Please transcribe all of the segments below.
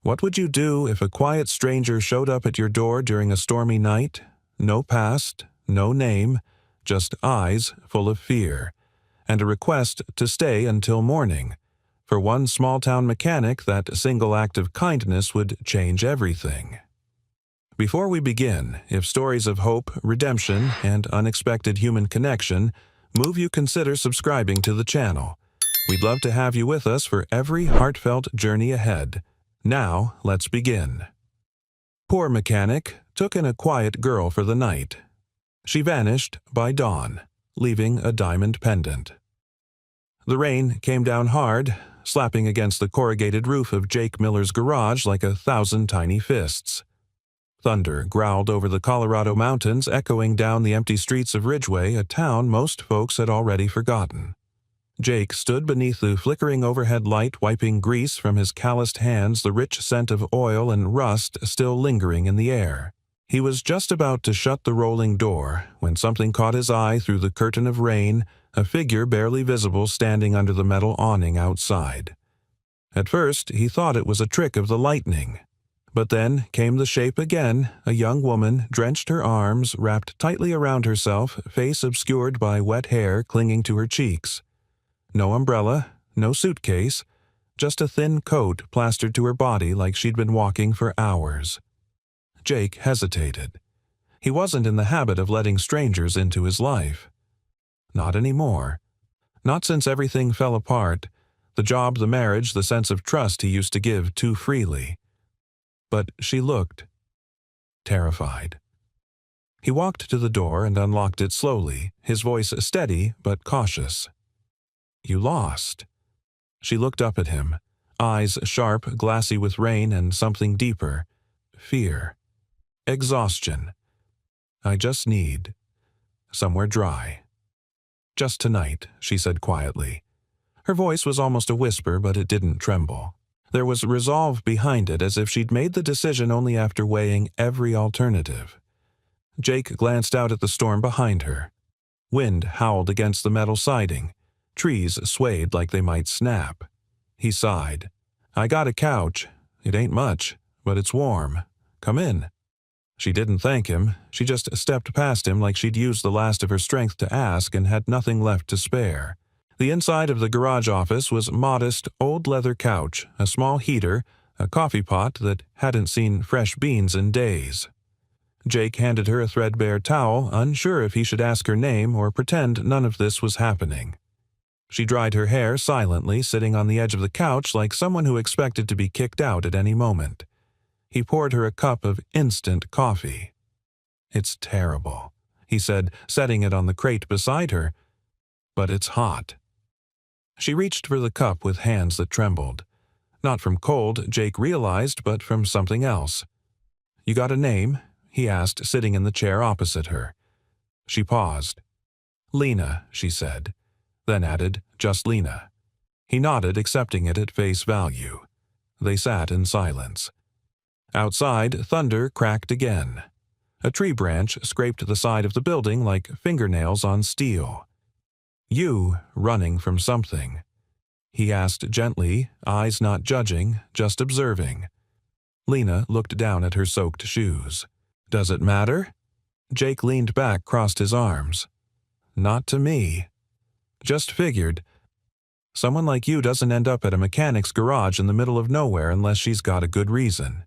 What would you do if a quiet stranger showed up at your door during a stormy night? No past, no name, just eyes full of fear, and a request to stay until morning. For one small-town mechanic, that single act of kindness would change everything. Before we begin, if stories of hope, redemption, and unexpected human connection move you, consider subscribing to the channel. We'd love to have you with us for every heartfelt journey ahead. Now, let's begin. Poor mechanic took in a quiet girl for the night. She vanished by dawn, leaving a diamond pendant. The rain came down hard, slapping against the corrugated roof of Jake Miller's garage like 1,000 tiny fists. Thunder growled over the Colorado mountains, echoing down the empty streets of Ridgway, a town most folks had already forgotten. Jake stood beneath the flickering overhead light, wiping grease from his calloused hands, the rich scent of oil and rust still lingering in the air. He was just about to shut the rolling door when something caught his eye through the curtain of rain, a figure barely visible standing under the metal awning outside. At first, he thought it was a trick of the lightning. But then came the shape again, a young woman, drenched, her arms wrapped tightly around herself, face obscured by wet hair clinging to her cheeks. No umbrella, no suitcase, just a thin coat plastered to her body like she'd been walking for hours. Jake hesitated. He wasn't in the habit of letting strangers into his life. Not anymore. Not since everything fell apart, the job, the marriage, the sense of trust he used to give too freely. But she looked terrified. He walked to the door and unlocked it slowly, his voice steady but cautious. "You lost." She looked up at him, eyes sharp, glassy with rain and something deeper, fear, exhaustion. "I just need somewhere dry." "Just tonight," she said quietly. Her voice was almost a whisper, but it didn't tremble. There was resolve behind it, as if she'd made the decision only after weighing every alternative. Jake glanced out at the storm behind her. Wind howled against the metal siding. Trees swayed like they might snap. He sighed. "I got a couch. It ain't much, but it's warm. Come in." She didn't thank him. She just stepped past him like she'd used the last of her strength to ask and had nothing left to spare. The inside of the garage office was modest, old leather couch, a small heater, a coffee pot that hadn't seen fresh beans in days. Jake handed her a threadbare towel, unsure if he should ask her name or pretend none of this was happening. She dried her hair silently, sitting on the edge of the couch like someone who expected to be kicked out at any moment. He poured her a cup of instant coffee. "It's terrible," he said, setting it on the crate beside her. "But it's hot." She reached for the cup with hands that trembled. Not from cold, Jake realized, but from something else. "You got a name?" he asked, sitting in the chair opposite her. She paused. "Lena," she said, then added, "Just Lena." He nodded, accepting it at face value. They sat in silence. Outside, thunder cracked again. A tree branch scraped the side of the building like fingernails on steel. "You running from something?" he asked gently, eyes not judging, just observing. Lena looked down at her soaked shoes. "Does it matter?" Jake leaned back, crossed his arms. "Not to me. Just figured. Someone like you doesn't end up at a mechanic's garage in the middle of nowhere unless she's got a good reason."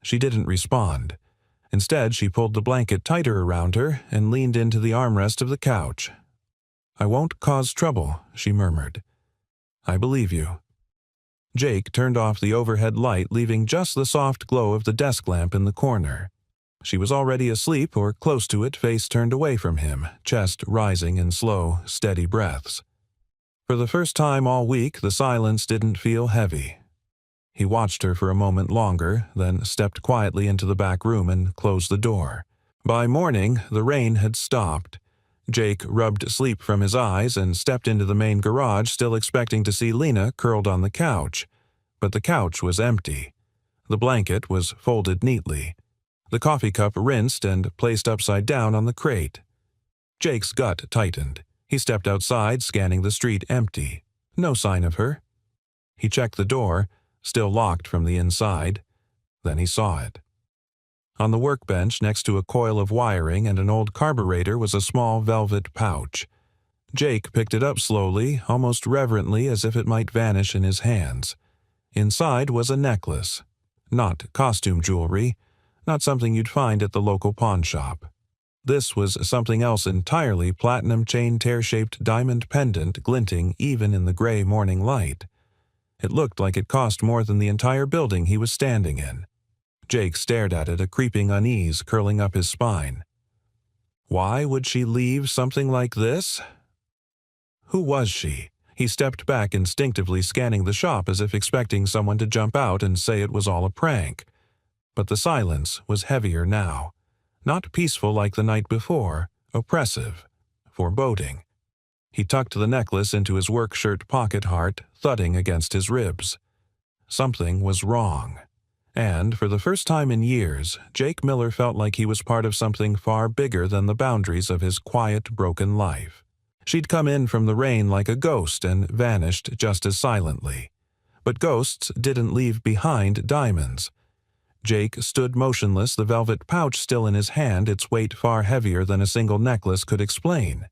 She didn't respond. Instead, she pulled the blanket tighter around her and leaned into the armrest of the couch. "I won't cause trouble," she murmured. "I believe you." Jake turned off the overhead light, leaving just the soft glow of the desk lamp in the corner. She was already asleep or close to it, face turned away from him, chest rising in slow, steady breaths. For the first time all week, the silence didn't feel heavy. He watched her for a moment longer, then stepped quietly into the back room and closed the door. By morning, the rain had stopped. Jake rubbed sleep from his eyes and stepped into the main garage, still expecting to see Lena curled on the couch. But the couch was empty. The blanket was folded neatly. The coffee cup rinsed and placed upside down on the crate. Jake's gut tightened. He stepped outside, scanning the street empty. No sign of her. He checked the door. still locked from the inside. Then he saw it. On the workbench next to a coil of wiring and an old carburetor was a small velvet pouch. Jake picked it up slowly, almost reverently, as if it might vanish in his hands. Inside was a necklace. Not costume jewelry, not something you'd find at the local pawn shop. This was something else entirely, platinum chain tear-shaped diamond pendant glinting even in the gray morning light. It looked like it cost more than the entire building he was standing in. Jake stared at it, a creeping unease curling up his spine. Why would she leave something like this? Who was she? He stepped back, instinctively scanning the shop as if expecting someone to jump out and say it was all a prank. But the silence was heavier now. Not peaceful like the night before, oppressive, foreboding. He tucked the necklace into his work shirt pocket, heart thudding against his ribs. Something was wrong. And, for the first time in years, Jake Miller felt like he was part of something far bigger than the boundaries of his quiet, broken life. She'd come in from the rain like a ghost and vanished just as silently. But ghosts didn't leave behind diamonds. Jake stood motionless, the velvet pouch still in his hand, its weight far heavier than a single necklace could explain.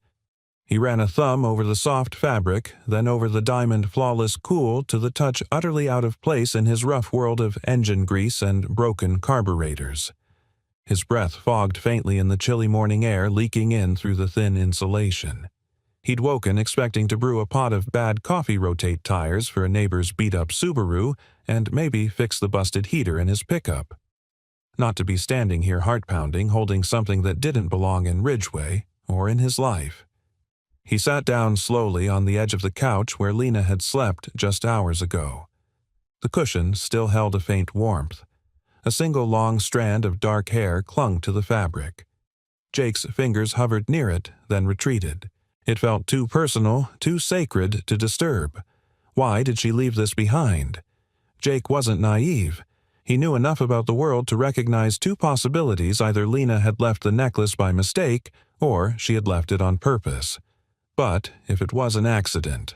He ran a thumb over the soft fabric, then over the diamond flawless cool to the touch utterly out of place in his rough world of engine grease and broken carburetors. His breath fogged faintly in the chilly morning air, leaking in through the thin insulation. He'd woken expecting to brew a pot of bad coffee rotate tires for a neighbor's beat-up Subaru and maybe fix the busted heater in his pickup. Not to be standing here heart-pounding, holding something that didn't belong in Ridgeway or in his life. He sat down slowly on the edge of the couch where Lena had slept just hours ago. The cushion still held a faint warmth. A single long strand of dark hair clung to the fabric. Jake's fingers hovered near it, then retreated. It felt too personal, too sacred to disturb. Why did she leave this behind? Jake wasn't naive. He knew enough about the world to recognize two possibilities: either Lena had left the necklace by mistake, or she had left it on purpose. But if it was an accident,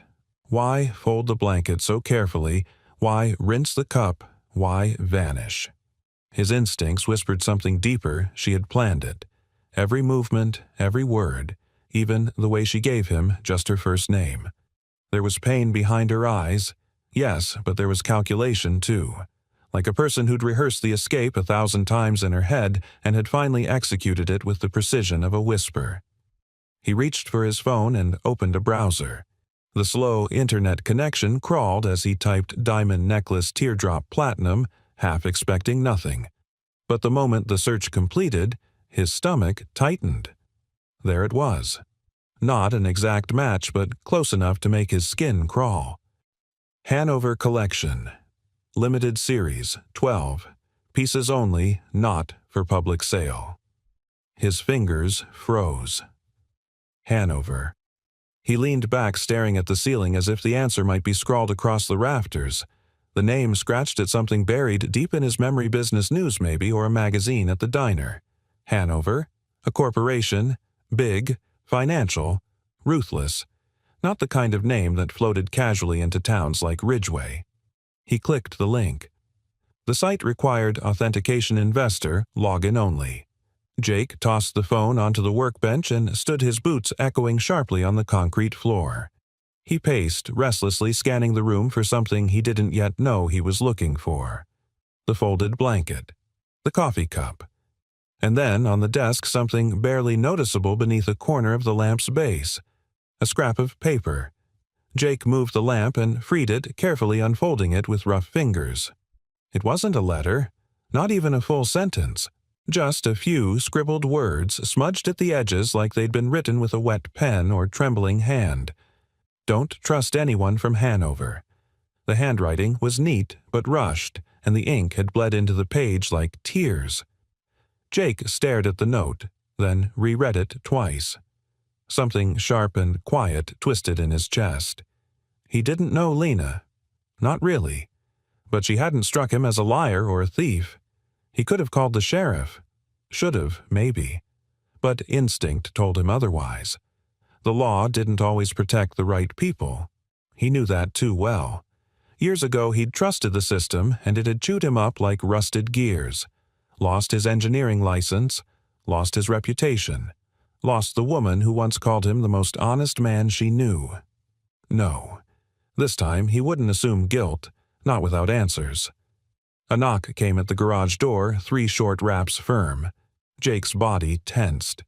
why fold the blanket so carefully? Why rinse the cup? Why vanish? His instincts whispered something deeper. She had planned it. Every movement, every word. Even the way she gave him just her first name. There was pain behind her eyes, yes, but there was calculation too. Like a person who'd rehearsed the escape 1,000 times in her head and had finally executed it with the precision of a whisper. He reached for his phone and opened a browser. The slow internet connection crawled as he typed diamond necklace teardrop platinum, half expecting nothing. But the moment the search completed, his stomach tightened. There it was. Not an exact match, but close enough to make his skin crawl. Hanover Collection. Limited Series, 12. Pieces only, not for public sale. His fingers froze. Hanover. He leaned back, staring at the ceiling as if the answer might be scrawled across the rafters. The name scratched at something buried deep in his memory, business news maybe, or a magazine at the diner. Hanover. A corporation. Big, financial, ruthless, not the kind of name that floated casually into towns like Ridgeway. He clicked the link. The site required authentication investor, login only. Jake tossed the phone onto the workbench and stood, his boots echoing sharply on the concrete floor. He paced, restlessly scanning the room for something he didn't yet know he was looking for. The folded blanket. The coffee cup. And then, on the desk, something barely noticeable beneath a corner of the lamp's base. A scrap of paper. Jake moved the lamp and freed it, carefully unfolding it with rough fingers. It wasn't a letter, not even a full sentence. Just a few scribbled words, smudged at the edges like they'd been written with a wet pen or trembling hand. Don't trust anyone from Hanover. The handwriting was neat but rushed, and the ink had bled into the page like tears. Jake stared at the note, then reread it twice. Something sharp and quiet twisted in his chest. He didn't know Lena. Not really. But she hadn't struck him as a liar or a thief. He could have called the sheriff. Should have, maybe. But instinct told him otherwise. The law didn't always protect the right people. He knew that too well. Years ago he'd trusted the system and it had chewed him up like rusted gears. Lost his engineering license, lost his reputation, lost the woman who once called him the most honest man she knew. No. This time he wouldn't assume guilt, not without answers. A knock came at the garage door, 3 short raps firm. Jake's body tensed.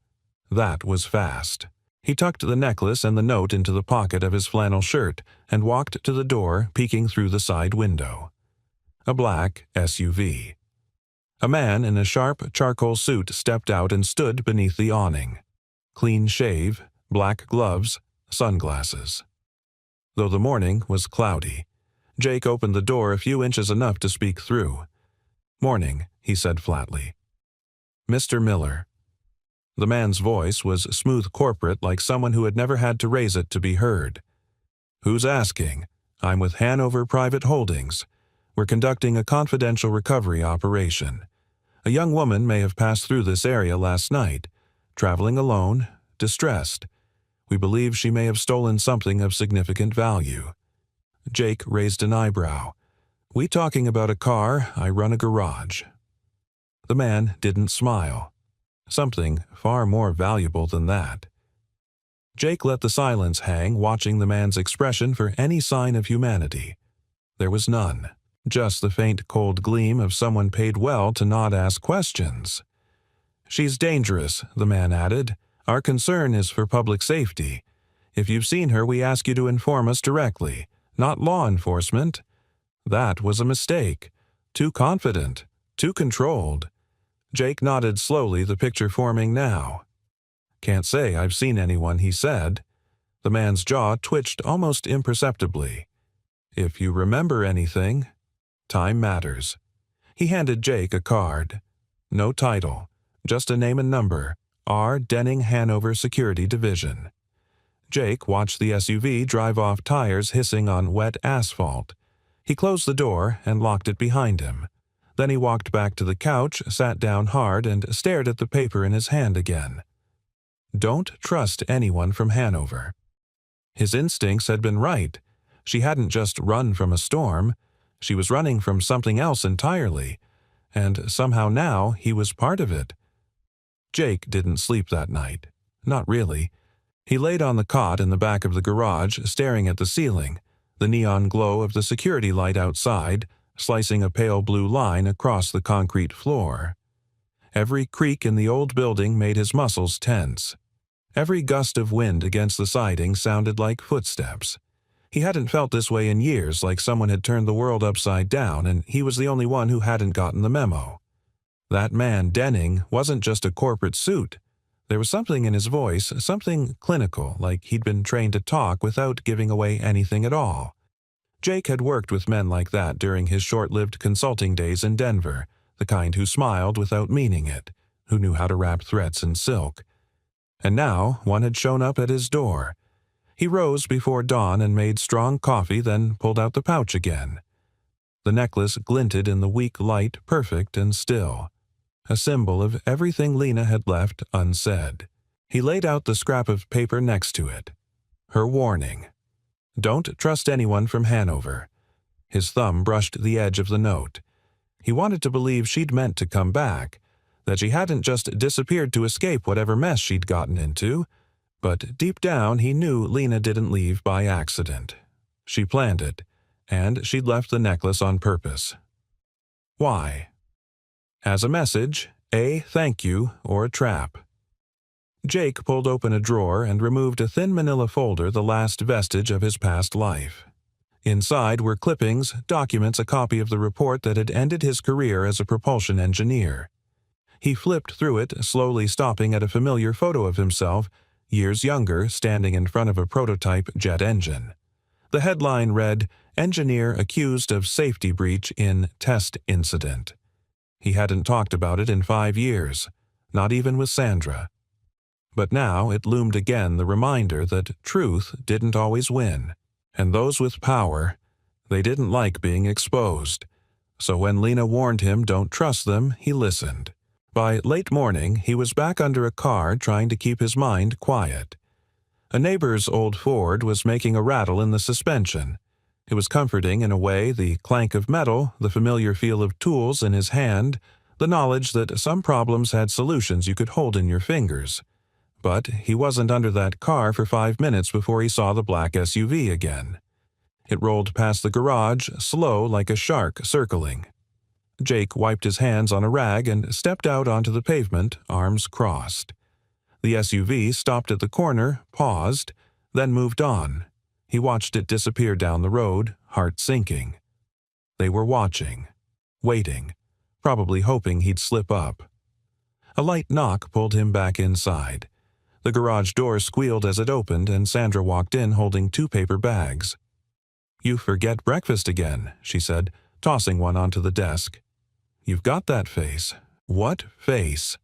That was fast. He tucked the necklace and the note into the pocket of his flannel shirt and walked to the door, peeking through the side window. A black SUV. A man in a sharp charcoal suit stepped out and stood beneath the awning. Clean shave, black gloves, sunglasses. Though the morning was cloudy, Jake opened the door a few inches enough to speak through. "Morning," he said flatly. "Mr. Miller." The man's voice was smooth corporate, like someone who had never had to raise it to be heard. "Who's asking? I'm with Hanover Private Holdings. We're conducting a confidential recovery operation. A young woman may have passed through this area last night, traveling alone, distressed. We believe she may have stolen something of significant value." Jake raised an eyebrow. "We talking about a car? I run a garage." The man didn't smile. Something far more valuable than that. Jake let the silence hang, watching the man's expression for any sign of humanity. There was none, just the faint cold gleam of someone paid well to not ask questions. "She's dangerous," the man added. "Our concern is for public safety. If you've seen her, we ask you to inform us directly, not law enforcement." That was a mistake. Too confident, too controlled. Jake nodded slowly, the picture forming now. "Can't say I've seen anyone," he said. The man's jaw twitched almost imperceptibly. "If you remember anything, time matters." He handed Jake a card. No title, just a name and number, R. Denning Hanover Security Division. Jake watched the SUV drive off, tires hissing on wet asphalt. He closed the door and locked it behind him. Then he walked back to the couch, sat down hard, and stared at the paper in his hand again. Don't trust anyone from Hanover. His instincts had been right. She hadn't just run from a storm. She was running from something else entirely, and somehow now he was part of it. Jake didn't sleep that night. Not really. He laid on the cot in the back of the garage, staring at the ceiling, the neon glow of the security light outside, slicing a pale blue line across the concrete floor. Every creak in the old building made his muscles tense. Every gust of wind against the siding sounded like footsteps. He hadn't felt this way in years, like someone had turned the world upside down and he was the only one who hadn't gotten the memo. That man, Denning, wasn't just a corporate suit. There was something in his voice, something clinical, like he'd been trained to talk without giving away anything at all. Jake had worked with men like that during his short-lived consulting days in Denver, the kind who smiled without meaning it, who knew how to wrap threats in silk. And now one had shown up at his door. He rose before dawn and made strong coffee, then pulled out the pouch again. The necklace glinted in the weak light, perfect and still, a symbol of everything Lena had left unsaid. He laid out the scrap of paper next to it. Her warning. Don't trust anyone from Hanover. His thumb brushed the edge of the note. He wanted to believe she'd meant to come back, that she hadn't just disappeared to escape whatever mess she'd gotten into, but deep down he knew Lena didn't leave by accident. She planned it, and she'd left the necklace on purpose. Why? As a message, a thank you or a trap. Jake pulled open a drawer and removed a thin manila folder, the last vestige of his past life. Inside were clippings, documents, a copy of the report that had ended his career as a propulsion engineer. He flipped through it, slowly stopping at a familiar photo of himself, years younger, standing in front of a prototype jet engine. The headline read, "Engineer accused of safety breach in test incident." He hadn't talked about it in 5 years, not even with Sandra. But now it loomed again, the reminder that truth didn't always win, and those with power, they didn't like being exposed. So when Lena warned him don't trust them, he listened. By late morning, he was back under a car trying to keep his mind quiet. A neighbor's old Ford was making a rattle in the suspension. It was comforting in a way, the clank of metal, the familiar feel of tools in his hand, the knowledge that some problems had solutions you could hold in your fingers. But he wasn't under that car for 5 minutes before he saw the black SUV again. It rolled past the garage, slow like a shark circling. Jake wiped his hands on a rag and stepped out onto the pavement, arms crossed. The SUV stopped at the corner, paused, then moved on. He watched it disappear down the road, heart sinking. They were watching, waiting, probably hoping he'd slip up. A light knock pulled him back inside. The garage door squealed as it opened, and Sandra walked in holding 2 paper bags. "You forget breakfast again," she said, tossing one onto the desk. "You've got that face." "What face?"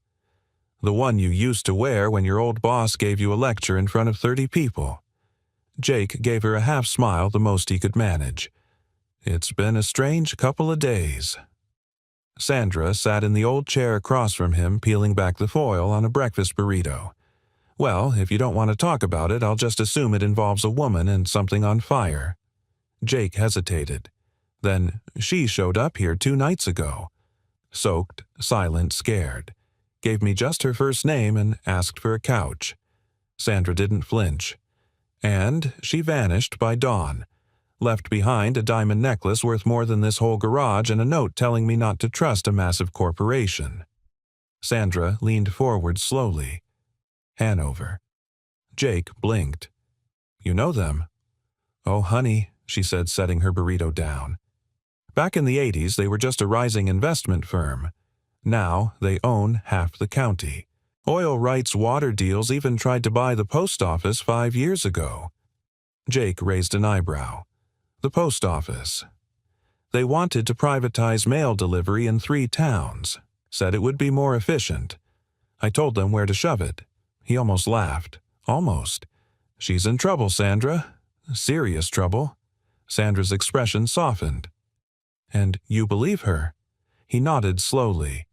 "The one you used to wear when your old boss gave you a lecture in front of 30 people. Jake gave her a half-smile, the most he could manage. "It's been a strange couple of days." Sandra sat in the old chair across from him, peeling back the foil on a breakfast burrito. "Well, if you don't want to talk about it, I'll just assume it involves a woman and something on fire." Jake hesitated. "Then she showed up here 2 nights ago. Soaked, silent, scared. Gave me just her first name and asked for a couch." Sandra didn't flinch. "And she vanished by dawn. Left behind a diamond necklace worth more than this whole garage and a note telling me not to trust a massive corporation." Sandra leaned forward slowly. "Hanover." Jake blinked. "You know them?" "Oh, honey," she said, setting her burrito down. Back in the 80s, they were just a rising investment firm. Now they own half the county. Oil rights water deals even tried to buy the post office 5 years ago. Jake raised an eyebrow. "The post office." "They wanted to privatize mail delivery in 3 towns. Said it would be more efficient. I told them where to shove it." He almost laughed. "Almost. She's in trouble, Sandra. Serious trouble." Sandra's expression softened. "And you believe her?" He nodded slowly.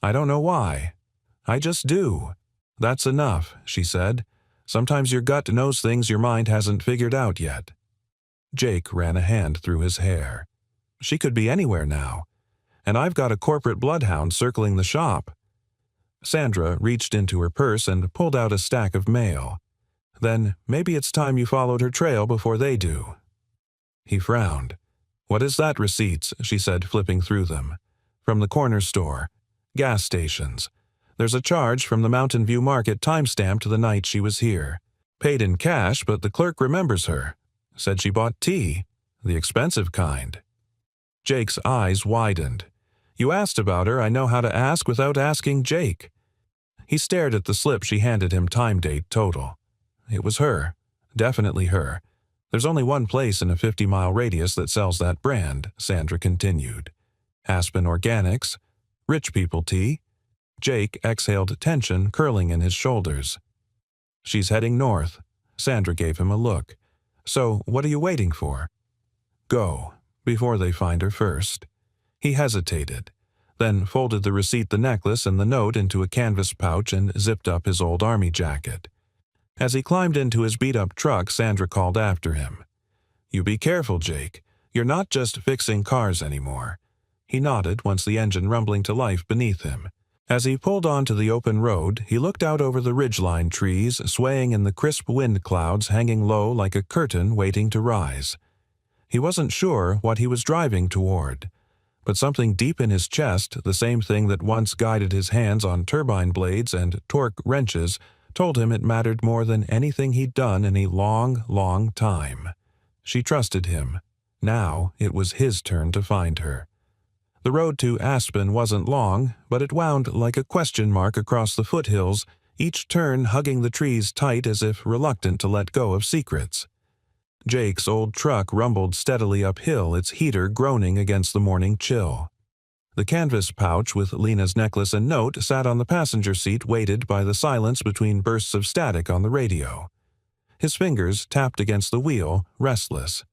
"I don't know why. I just do." "That's enough," she said. "Sometimes your gut knows things your mind hasn't figured out yet." Jake ran a hand through his hair. "She could be anywhere now. And I've got a corporate bloodhound circling the shop." Sandra reached into her purse and pulled out a stack of mail. "Then maybe it's time you followed her trail before they do." He frowned. "What is that, receipts?" she said, flipping through them. "From the corner store. Gas stations. There's a charge from the Mountain View Market timestamped to the night she was here. Paid in cash, but the clerk remembers her. Said she bought tea. The expensive kind." Jake's eyes widened. "You asked about her. I know how to ask without asking Jake." He stared at the slip she handed him, time date total. It was her. Definitely her. "There's only one place in a 50-mile radius that sells that brand," Sandra continued. "Aspen Organics. Rich people tea." Jake exhaled tension curling in his shoulders. "She's heading north." Sandra gave him a look. "So what are you waiting for?" "Go, before they find her first." He hesitated, then folded the receipt, the necklace, and the note into a canvas pouch and zipped up his old army jacket. As he climbed into his beat-up truck, Sandra called after him. "You be careful, Jake. You're not just fixing cars anymore." He nodded once the engine rumbling to life beneath him. As he pulled onto the open road, he looked out over the ridgeline trees, swaying in the crisp wind clouds hanging low like a curtain waiting to rise. He wasn't sure what he was driving toward, but something deep in his chest, the same thing that once guided his hands on turbine blades and torque wrenches, told him it mattered more than anything he'd done in a long, long time. She trusted him. Now it was his turn to find her. The road to Aspen wasn't long, but it wound like a question mark across the foothills, each turn hugging the trees tight as if reluctant to let go of secrets. Jake's old truck rumbled steadily uphill, its heater groaning against the morning chill. The canvas pouch with Lena's necklace and note sat on the passenger seat, weighted by the silence between bursts of static on the radio. His fingers tapped against the wheel, restless.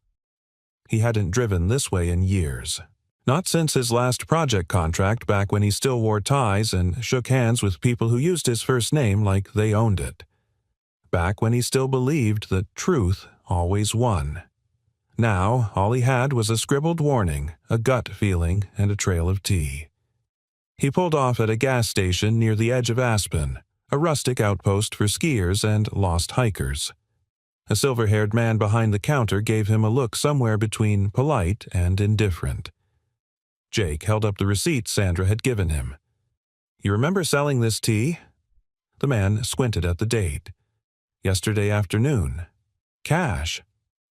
He hadn't driven this way in years. Not since his last project contract, back when he still wore ties and shook hands with people who used his first name like they owned it. Back when he still believed that truth always won. Now, all he had was a scribbled warning, a gut feeling, and a trail of tea. He pulled off at a gas station near the edge of Aspen, a rustic outpost for skiers and lost hikers. A silver-haired man behind the counter gave him a look somewhere between polite and indifferent. Jake held up the receipt Sandra had given him. "You remember selling this tea?" The man squinted at the date. "Yesterday afternoon. Cash.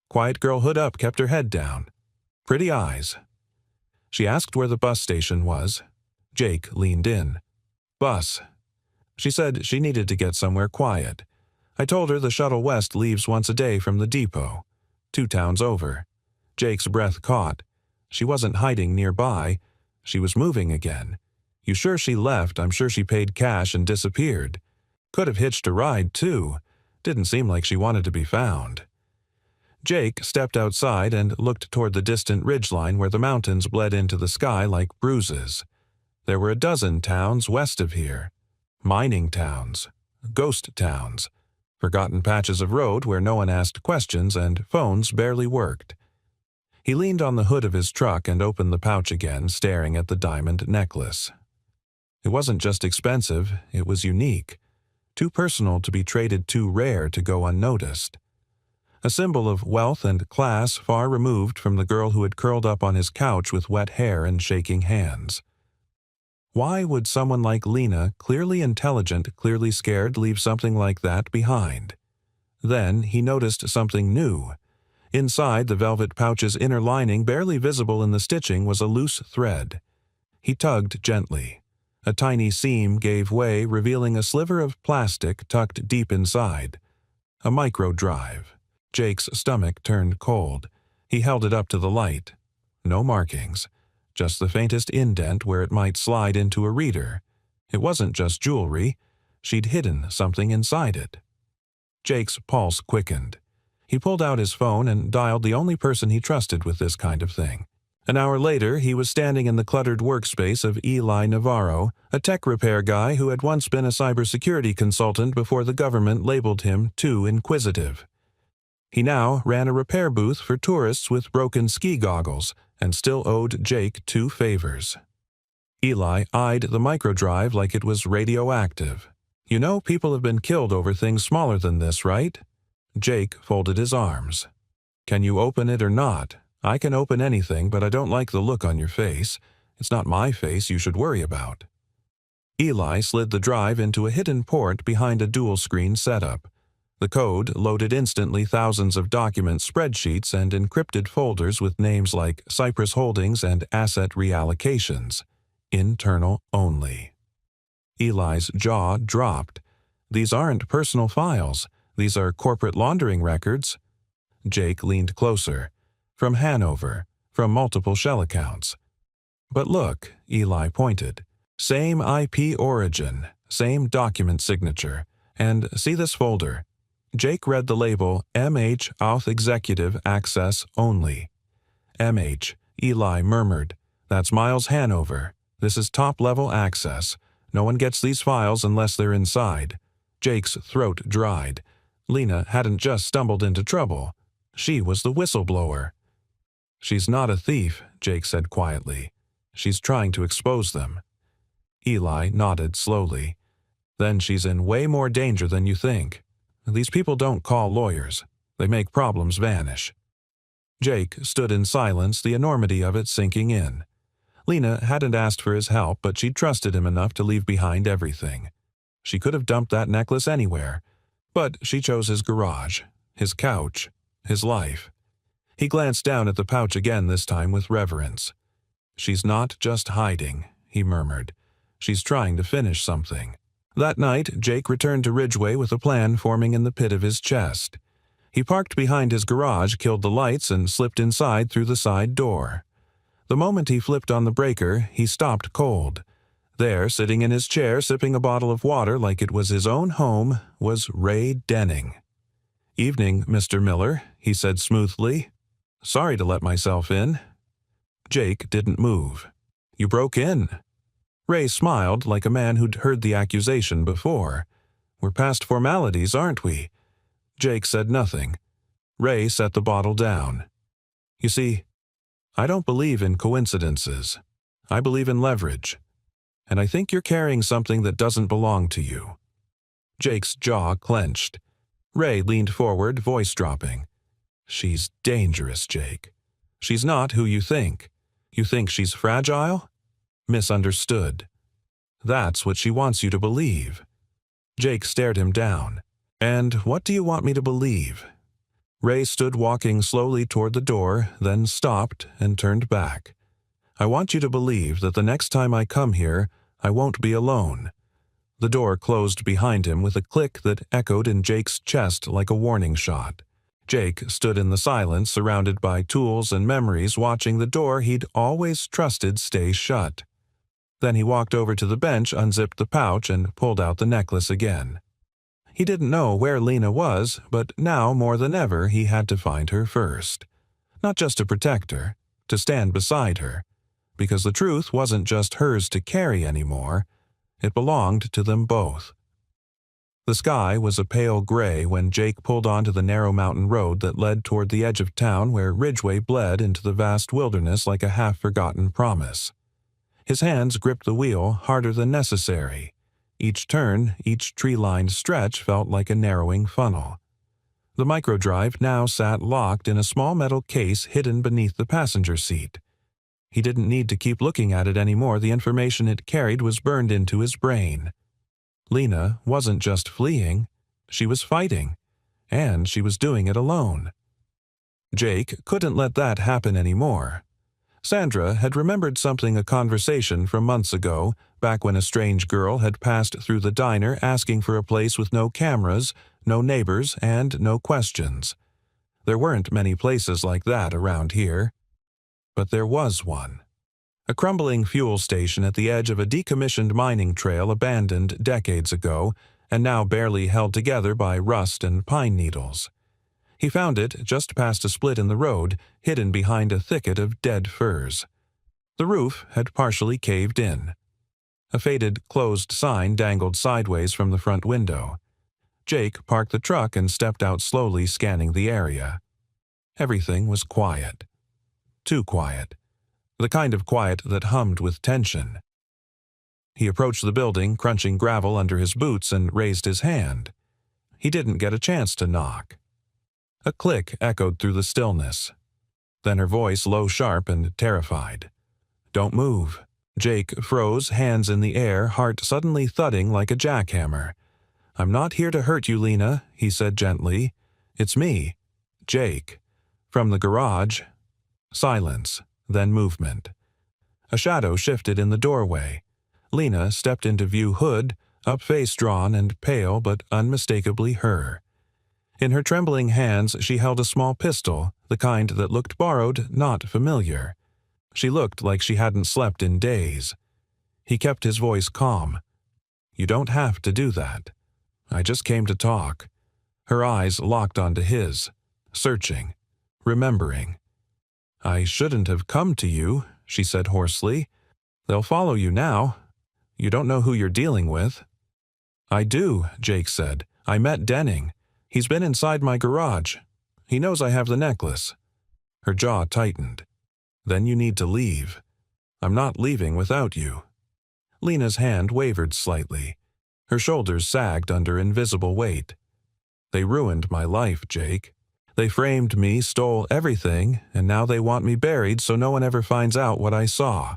Quiet girl hood up, kept her head down. Pretty eyes." She asked where the bus station was. Jake leaned in. "Bus." She said she needed to get somewhere quiet. I told her the shuttle west leaves once a day from the depot. 2 towns over. Jake's breath caught. She wasn't hiding nearby. She was moving again. "You sure she left? I'm sure she paid cash and disappeared. Could have hitched a ride, too. Didn't seem like she wanted to be found." Jake stepped outside and looked toward the distant ridgeline where the mountains bled into the sky like bruises. There were a dozen towns west of here. Mining towns. Ghost towns. Forgotten patches of road where no one asked questions and phones barely worked. He leaned on the hood of his truck and opened the pouch again, staring at the diamond necklace. It wasn't just expensive, it was unique. Too personal to be traded, too rare to go unnoticed. A symbol of wealth and class far removed from the girl who had curled up on his couch with wet hair and shaking hands. Why would someone like Lena, clearly intelligent, clearly scared, leave something like that behind? Then he noticed something new. Inside the velvet pouch's inner lining, barely visible in the stitching, was a loose thread. He tugged gently. A tiny seam gave way, revealing a sliver of plastic tucked deep inside. A micro drive. Jake's stomach turned cold. He held it up to the light. No markings. Just the faintest indent where it might slide into a reader. It wasn't just jewelry. She'd hidden something inside it. Jake's pulse quickened. He pulled out his phone and dialed the only person he trusted with this kind of thing. An hour later, he was standing in the cluttered workspace of Eli Navarro, a tech repair guy who had once been a cybersecurity consultant before the government labeled him too inquisitive. He now ran a repair booth for tourists with broken ski goggles and still owed Jake 2 favors. Eli eyed the microdrive like it was radioactive. "You know, people have been killed over things smaller than this, right?" Jake folded his arms. "Can you open it or not? I can open anything, but I don't like the look on your face. It's not my face you should worry about." Eli slid the drive into a hidden port behind a dual-screen setup. The code loaded instantly thousands of document spreadsheets and encrypted folders with names like Cypress Holdings and Asset Reallocations. Internal only. Eli's jaw dropped. "These aren't personal files. These are corporate laundering records." Jake leaned closer. "From Hanover. From multiple shell accounts." "But look," Eli pointed. "Same IP origin. Same document signature. And see this folder?" Jake read the label MH Auth Executive Access Only. MH, Eli murmured. "That's Miles Hanover. This is top-level access. No one gets these files unless they're inside." Jake's throat dried. Lena hadn't just stumbled into trouble. She was the whistleblower. "She's not a thief," Jake said quietly. "She's trying to expose them." Eli nodded slowly. "Then she's in way more danger than you think. These people don't call lawyers. They make problems vanish." Jake stood in silence, the enormity of it sinking in. Lena hadn't asked for his help, but she'd trusted him enough to leave behind everything. She could have dumped that necklace anywhere, but she chose his garage, his couch, his life. He glanced down at the pouch again, this time with reverence. "She's not just hiding," he murmured. "She's trying to finish something." That night, Jake returned to Ridgeway with a plan forming in the pit of his chest. He parked behind his garage, killed the lights, and slipped inside through the side door. The moment he flipped on the breaker, he stopped cold. There, sitting in his chair, sipping a bottle of water like it was his own home, was Ray Denning. "Evening, Mr. Miller," he said smoothly. "Sorry to let myself in." Jake didn't move. "You broke in." Ray smiled like a man who'd heard the accusation before. "We're past formalities, aren't we?" Jake said nothing. Ray set the bottle down. You see, I don't believe in coincidences. I believe in leverage. And I think you're carrying something that doesn't belong to you." Jake's jaw clenched. Ray leaned forward, voice dropping. "She's dangerous, Jake. She's not who you think. You think she's fragile? Misunderstood. That's what she wants you to believe." Jake stared him down. "And what do you want me to believe?" Ray stood walking slowly toward the door, then stopped and turned back. "I want you to believe that the next time I come here, I won't be alone." The door closed behind him with a click that echoed in Jake's chest like a warning shot. Jake stood in the silence, surrounded by tools and memories, watching the door he'd always trusted stay shut. Then he walked over to the bench, unzipped the pouch, and pulled out the necklace again. He didn't know where Lena was, but now more than ever he had to find her first. Not just to protect her, to stand beside her, because the truth wasn't just hers to carry anymore. It belonged to them both. The sky was a pale gray when Jake pulled onto the narrow mountain road that led toward the edge of town where Ridgeway bled into the vast wilderness like a half-forgotten promise. His hands gripped the wheel harder than necessary. Each turn, each tree-lined stretch felt like a narrowing funnel. The microdrive now sat locked in a small metal case hidden beneath the passenger seat. He didn't need to keep looking at it anymore. The information it carried was burned into his brain. Lena wasn't just fleeing, she was fighting, and she was doing it alone. Jake couldn't let that happen anymore. Sandra had remembered a conversation from months ago, back when a strange girl had passed through the diner asking for a place with no cameras, no neighbors, and no questions. There weren't many places like that around here. But there was one. A crumbling fuel station at the edge of a decommissioned mining trail abandoned decades ago and now barely held together by rust and pine needles. He found it just past a split in the road, hidden behind a thicket of dead firs. The roof had partially caved in. A faded, closed sign dangled sideways from the front window. Jake parked the truck and stepped out slowly, scanning the area. Everything was quiet. Too quiet. The kind of quiet that hummed with tension. He approached the building, crunching gravel under his boots, and raised his hand. He didn't get a chance to knock. A click echoed through the stillness. Then her voice, low, sharp, and terrified. "Don't move." Jake froze, hands in the air, heart suddenly thudding like a jackhammer. "I'm not here to hurt you, Lena," he said gently. "It's me, Jake." From the garage, silence, then movement. A shadow shifted in the doorway. Lena stepped into view, hood up, face drawn and pale but unmistakably her. In her trembling hands she held a small pistol, the kind that looked borrowed, not familiar. She looked like she hadn't slept in days. He kept his voice calm. "You don't have to do that. I just came to talk." Her eyes locked onto his, searching, remembering. "I shouldn't have come to you," she said hoarsely. "They'll follow you now. You don't know who you're dealing with." "I do," Jake said. "I met Denning. He's been inside my garage. He knows I have the necklace." Her jaw tightened. "Then you need to leave. I'm not leaving without you." Lena's hand wavered slightly. Her shoulders sagged under invisible weight. "They ruined my life, Jake. They framed me, stole everything, and now they want me buried so no one ever finds out what I saw.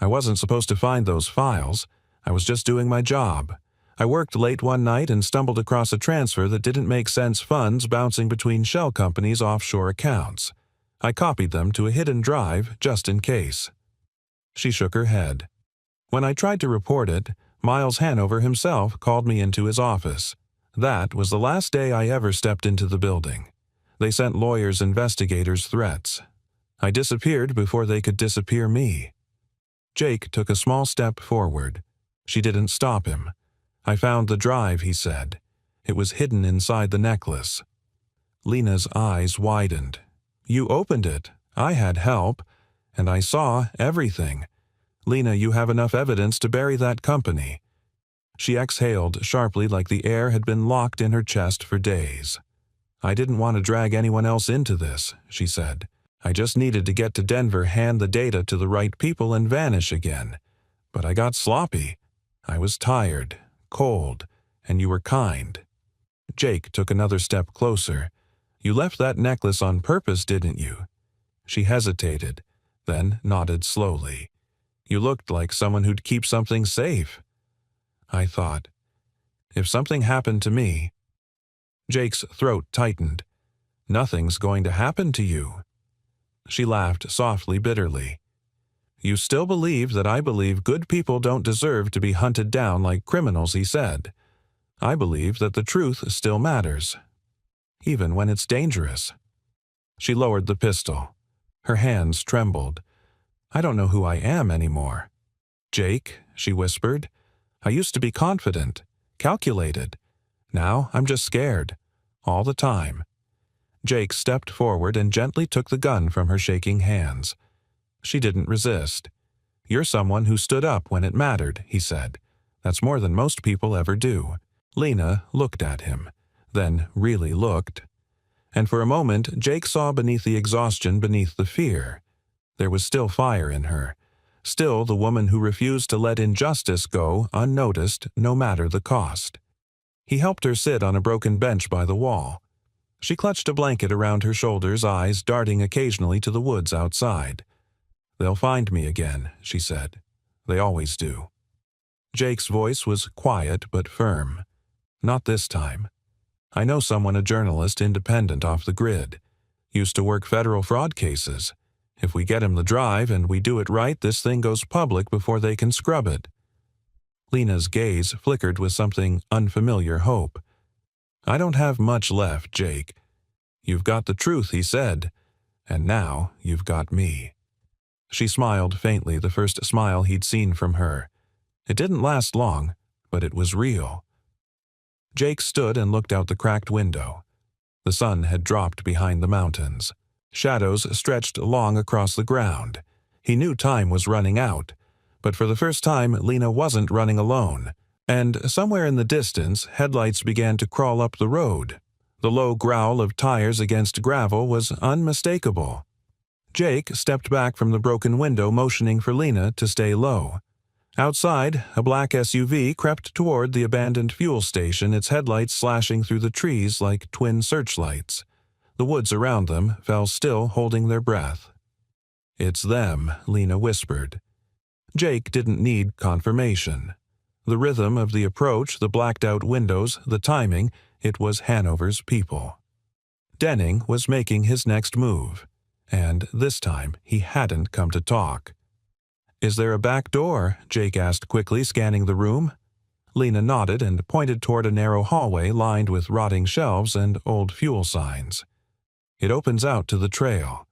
I wasn't supposed to find those files. I was just doing my job. I worked late one night and stumbled across a transfer that didn't make sense, funds bouncing between shell companies' offshore accounts. I copied them to a hidden drive just in case." She shook her head. "When I tried to report it, Miles Hanover himself called me into his office. That was the last day I ever stepped into the building. They sent lawyers, investigators, threats. I disappeared before they could disappear me." Jake took a small step forward. She didn't stop him. "I found the drive," he said. "It was hidden inside the necklace." Lena's eyes widened. "You opened it. I had help. And I saw everything. Lena, you have enough evidence to bury that company." She exhaled sharply like the air had been locked in her chest for days. "I didn't want to drag anyone else into this," she said. I just needed to get to Denver, hand the data to the right people, and vanish again. But I got sloppy. I was tired, cold, and you were kind." Jake took another step closer. "You left that necklace on purpose, didn't you?" She hesitated, then nodded slowly. "You looked like someone who'd keep something safe." I thought, if something happened to me— Jake's throat tightened. "Nothing's going to happen to you." She laughed softly, bitterly. "You still believe that I believe good people don't deserve to be hunted down like criminals," he said. "I believe that the truth still matters, even when it's dangerous." She lowered the pistol. Her hands trembled. "I don't know who I am anymore." "Jake," she whispered, "I used to be confident, calculated. Now I'm just scared, all the time." Jake stepped forward and gently took the gun from her shaking hands. She didn't resist. "You're someone who stood up when it mattered," he said. "That's more than most people ever do." Lena looked at him, then really looked. And for a moment, Jake saw beneath the exhaustion, beneath the fear. There was still fire in her, still the woman who refused to let injustice go unnoticed, no matter the cost. He helped her sit on a broken bench by the wall. She clutched a blanket around her shoulders, eyes darting occasionally to the woods outside. "They'll find me again," she said. "They always do." Jake's voice was quiet but firm. "Not this time. I know someone, a journalist, independent, off the grid. Used to work federal fraud cases. If we get him the drive and we do it right, this thing goes public before they can scrub it." Lena's gaze flickered with something unfamiliar hope. "I don't have much left, Jake. You've got the truth," he said, "and now you've got me." She smiled faintly, the first smile he'd seen from her. It didn't last long, but it was real. Jake stood and looked out the cracked window. The sun had dropped behind the mountains. Shadows stretched long across the ground. He knew time was running out, but for the first time Lena wasn't running alone. And somewhere in the distance, headlights began to crawl up the road. The low growl of tires against gravel was unmistakable. Jake stepped back from the broken window, motioning for Lena to stay low. Outside, a black SUV crept toward the abandoned fuel station, its headlights slashing through the trees like twin searchlights. The woods around them fell still, holding their breath. "It's them," Lena whispered. Jake didn't need confirmation. The rhythm of the approach, the blacked-out windows, the timing, it was Hanover's people. Denning was making his next move, and this time he hadn't come to talk. "Is there a back door?" Jake asked quickly, scanning the room. Lena nodded and pointed toward a narrow hallway lined with rotting shelves and old fuel signs. "It opens out to the trail."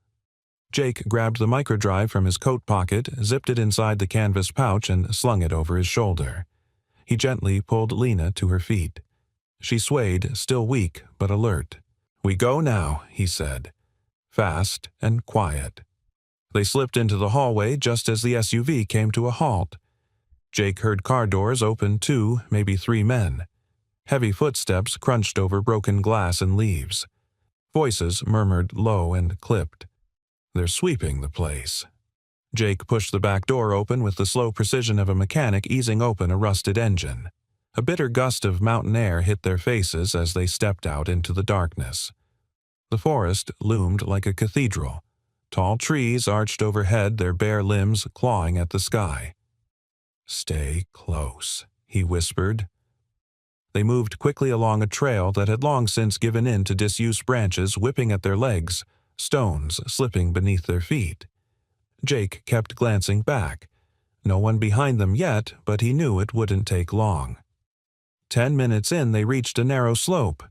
Jake grabbed the microdrive from his coat pocket, zipped it inside the canvas pouch, and slung it over his shoulder. He gently pulled Lena to her feet. She swayed, still weak but alert. "We go now," he said. Fast and quiet. They slipped into the hallway just as the SUV came to a halt. Jake heard car doors open 2, maybe 3 men. Heavy footsteps crunched over broken glass and leaves. Voices murmured low and clipped. "They're sweeping the place." Jake pushed the back door open with the slow precision of a mechanic easing open a rusted engine. A bitter gust of mountain air hit their faces as they stepped out into the darkness. The forest loomed like a cathedral. Tall trees arched overhead, their bare limbs clawing at the sky. "Stay close," he whispered. They moved quickly along a trail that had long since given in to disused branches whipping at their legs, stones slipping beneath their feet. Jake kept glancing back. No one behind them yet, but he knew it wouldn't take long. 10 minutes in, they reached a narrow slope.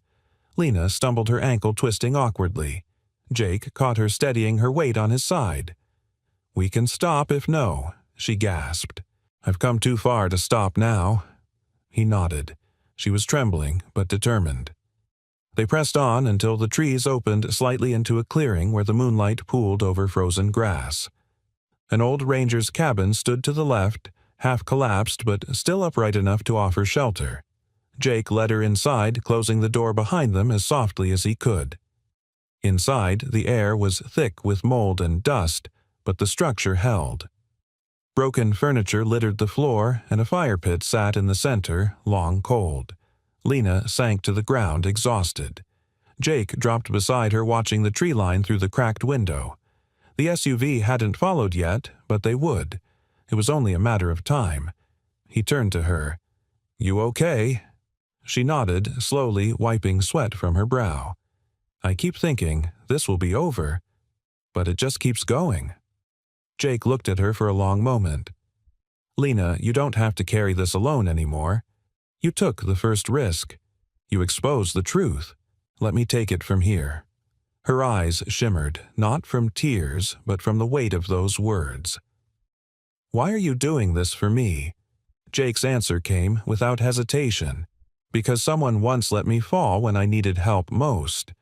Lena stumbled, her ankle twisting awkwardly. Jake caught her, steadying her weight on his side. "We can stop if no," she gasped. "I've come too far to stop now." He nodded. She was trembling, but determined. They pressed on until the trees opened slightly into a clearing where the moonlight pooled over frozen grass. An old ranger's cabin stood to the left, half collapsed but still upright enough to offer shelter. Jake led her inside, closing the door behind them as softly as he could. Inside, the air was thick with mold and dust, but the structure held. Broken furniture littered the floor, and a fire pit sat in the center, long cold. Lena sank to the ground, exhausted. Jake dropped beside her, watching the tree line through the cracked window. The SUV hadn't followed yet, but they would. It was only a matter of time. He turned to her. "You okay?" She nodded, slowly wiping sweat from her brow. "I keep thinking, this will be over, but it just keeps going." Jake looked at her for a long moment. "Lena, you don't have to carry this alone anymore. You took the first risk. You exposed the truth. Let me take it from here." Her eyes shimmered, not from tears, but from the weight of those words. "Why are you doing this for me?" Jake's answer came without hesitation. "Because someone once let me fall when I needed help most.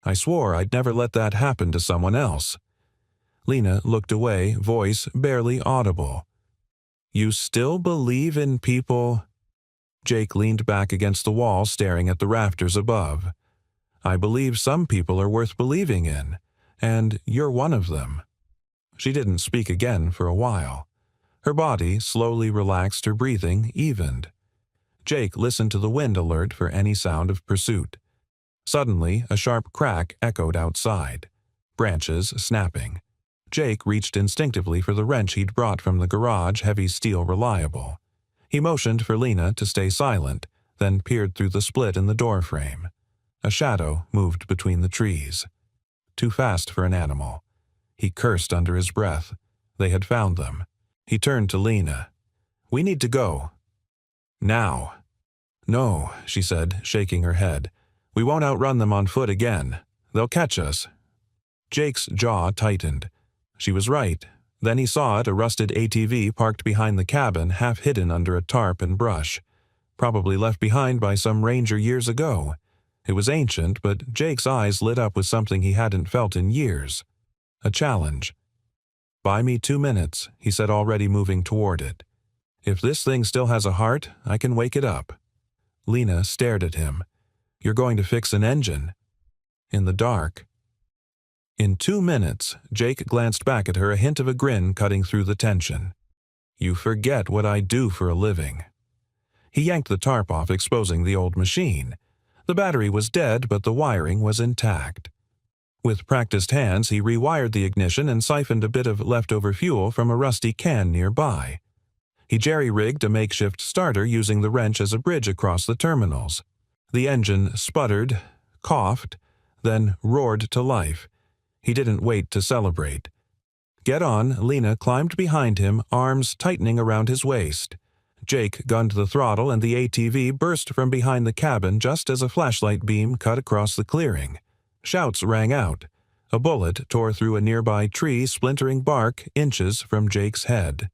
I swore I'd never let that happen to someone else." Lena looked away, voice barely audible. "You still believe in people?" Jake leaned back against the wall, staring at the rafters above. "I believe some people are worth believing in, and you're one of them." She didn't speak again for a while. Her body slowly relaxed, her breathing evened. Jake listened to the wind alert for any sound of pursuit. Suddenly, a sharp crack echoed outside, branches snapping. Jake reached instinctively for the wrench he'd brought from the garage, heavy steel reliable. He motioned for Lena to stay silent, then peered through the split in the doorframe. A shadow moved between the trees. Too fast for an animal. He cursed under his breath. They had found them. He turned to Lena. "We need to go." "Now." "No," she said, shaking her head. "We won't outrun them on foot again. They'll catch us." Jake's jaw tightened. She was right. Then he saw it, a rusted ATV parked behind the cabin, half hidden under a tarp and brush. Probably left behind by some ranger years ago. It was ancient, but Jake's eyes lit up with something he hadn't felt in years. A challenge. "Buy me 2 minutes," he said, already moving toward it. "If this thing still has a heart, I can wake it up." Lena stared at him. "You're going to fix an engine?" In the dark. In 2 minutes, Jake glanced back at her, a hint of a grin cutting through the tension. "You forget what I do for a living." He yanked the tarp off, exposing the old machine. The battery was dead, but the wiring was intact. With practiced hands, he rewired the ignition and siphoned a bit of leftover fuel from a rusty can nearby. He jerry-rigged a makeshift starter using the wrench as a bridge across the terminals. The engine sputtered, coughed, then roared to life. He didn't wait to celebrate. "Get on," Lena climbed behind him, arms tightening around his waist. Jake gunned the throttle and the ATV burst from behind the cabin just as a flashlight beam cut across the clearing. Shouts rang out. A bullet tore through a nearby tree, splintering bark inches from Jake's head.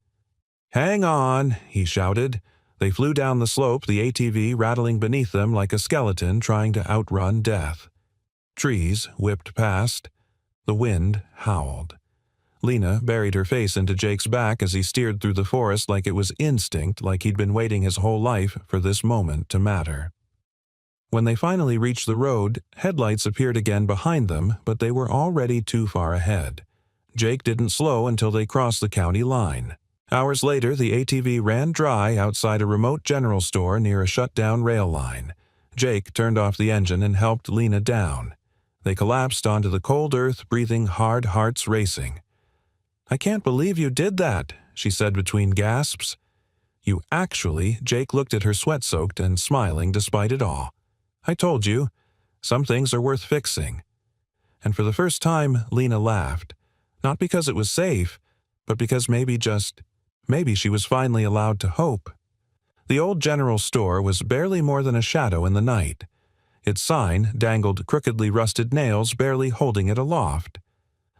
"Hang on," he shouted. They flew down the slope, the ATV rattling beneath them like a skeleton trying to outrun death. Trees whipped past. The wind howled. Lena buried her face into Jake's back as he steered through the forest like it was instinct, like he'd been waiting his whole life for this moment to matter. When they finally reached the road, headlights appeared again behind them, but they were already too far ahead. Jake didn't slow until they crossed the county line. Hours later, the ATV ran dry outside a remote general store near a shut-down rail line. Jake turned off the engine and helped Lena down. They collapsed onto the cold earth, breathing hard, hearts racing. "I can't believe you did that," she said between gasps. "You actually," Jake looked at her sweat-soaked and smiling despite it all. "I told you, some things are worth fixing." And for the first time, Lena laughed. Not because it was safe, but because maybe she was finally allowed to hope. The old general store was barely more than a shadow in the night. Its sign dangled crookedly rusted nails, barely holding it aloft.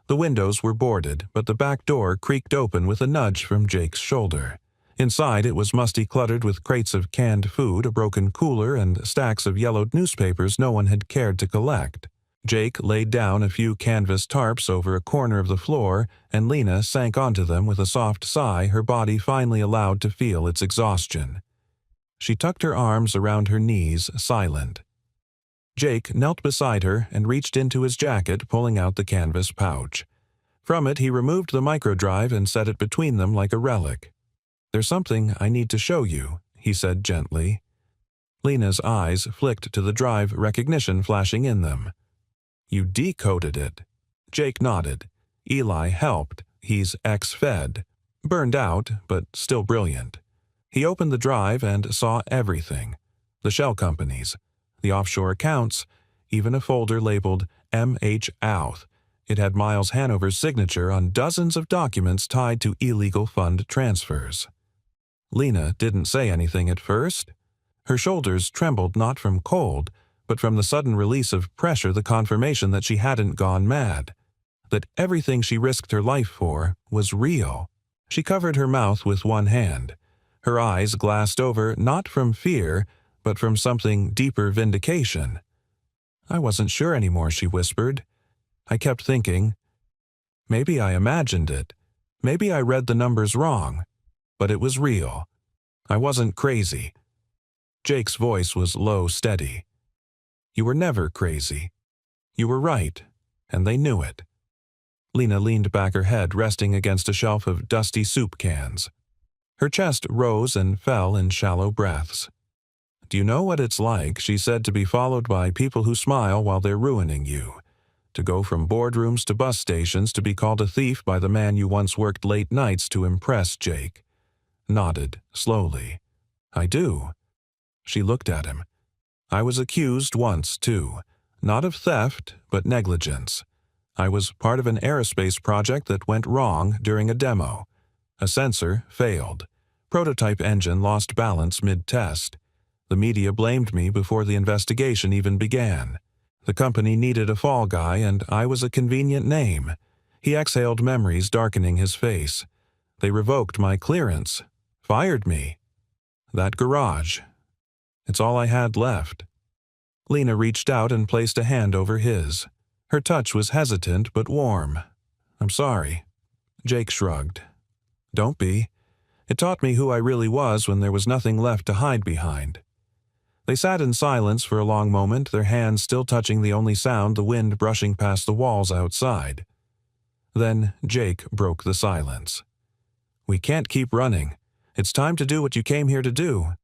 The windows were boarded, but the back door creaked open with a nudge from Jake's shoulder. Inside, it was musty, cluttered with crates of canned food, a broken cooler, and stacks of yellowed newspapers no one had cared to collect. Jake laid down a few canvas tarps over a corner of the floor, and Lena sank onto them with a soft sigh, her body finally allowed to feel its exhaustion. She tucked her arms around her knees, silent. Jake knelt beside her and reached into his jacket, pulling out the canvas pouch. From it, he removed the microdrive and set it between them like a relic. "There's something I need to show you," he said gently. Lena's eyes flicked to the drive, recognition flashing in them. "You decoded it." Jake nodded. Eli helped. He's ex-Fed. Burned out, but still brilliant. He opened the drive and saw everything. The shell companies, the offshore accounts, even a folder labeled M.H. Outh. It had Miles Hanover's signature on dozens of documents tied to illegal fund transfers. Lena didn't say anything at first. Her shoulders trembled not from cold, but from the sudden release of pressure, the confirmation that she hadn't gone mad, that everything she risked her life for was real. She covered her mouth with one hand. Her eyes glassed over not from fear, but from something deeper, vindication. "I wasn't sure anymore," she whispered. "I kept thinking, maybe I imagined it. Maybe I read the numbers wrong. But it was real. I wasn't crazy." Jake's voice was low, steady. "You were never crazy. You were right, and they knew it." Lena leaned back, her head resting against a shelf of dusty soup cans. Her chest rose and fell in shallow breaths. "Do you know what it's like," she said, "to be followed by people who smile while they're ruining you? To go from boardrooms to bus stations, to be called a thief by the man you once worked late nights to impress?" Jake nodded slowly. "I do." She looked at him. "I was accused once, too. Not of theft, but negligence. I was part of an aerospace project that went wrong during a demo. A sensor failed. Prototype engine lost balance mid-test. The media blamed me before the investigation even began. The company needed a fall guy, and I was a convenient name." He exhaled, memories darkening his face. "They revoked my clearance. Fired me. That garage. It's all I had left." Lena reached out and placed a hand over his. Her touch was hesitant but warm. "I'm sorry." Jake shrugged. "Don't be. It taught me who I really was when there was nothing left to hide behind." They sat in silence for a long moment, their hands still touching, the only sound the wind brushing past the walls outside. Then Jake broke the silence. "We can't keep running. It's time to do what you came here to do."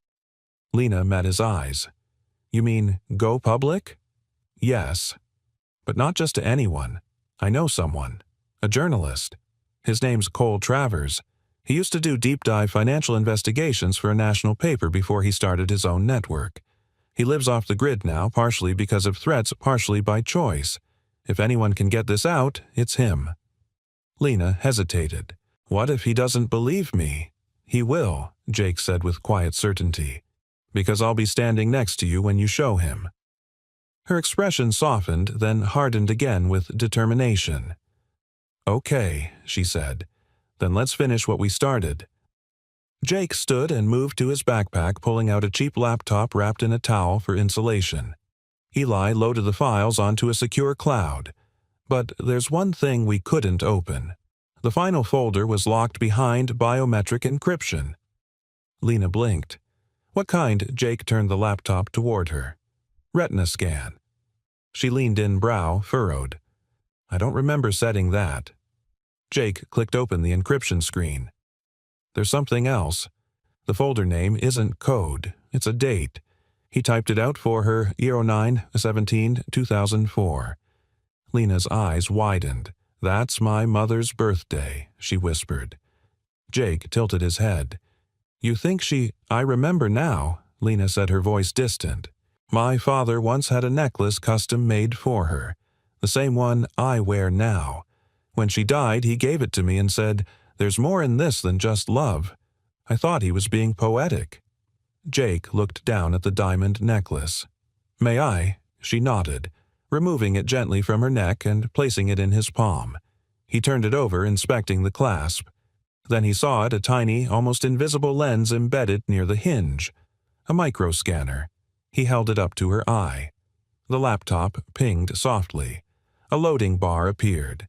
Lena met his eyes. "You mean go public?" "Yes. But not just to anyone. I know someone. A journalist. His name's Cole Travers. He used to do deep-dive financial investigations for a national paper before he started his own network. He lives off the grid now, partially because of threats, partially by choice. If anyone can get this out, it's him." Lena hesitated. "What if he doesn't believe me?" "He will," Jake said with quiet certainty. "Because I'll be standing next to you when you show him." Her expression softened, then hardened again with determination. "Okay," she said. "Then let's finish what we started." Jake stood and moved to his backpack, pulling out a cheap laptop wrapped in a towel for insulation. Eli loaded the files onto a secure cloud. "But there's one thing we couldn't open." The final folder was locked behind biometric encryption. Lena blinked. "What kind?" Jake turned the laptop toward her. "Retina scan." She leaned in, brow furrowed. "I don't remember setting that." Jake clicked open the encryption screen. "There's something else. The folder name isn't code, it's a date." He typed it out for her, 09/17/2004. Lena's eyes widened. "That's my mother's birthday," she whispered. Jake tilted his head. "You think she—" "I remember now," Lena said, her voice distant. "My father once had a necklace custom made for her, the same one I wear now. When she died, he gave it to me and said, 'There's more in this than just love.' I thought he was being poetic." Jake looked down at the diamond necklace. "May I?" She nodded, removing it gently from her neck and placing it in his palm. He turned it over, inspecting the clasp. Then he saw it, a tiny, almost invisible lens embedded near the hinge. A microscanner. He held it up to her eye. The laptop pinged softly. A loading bar appeared.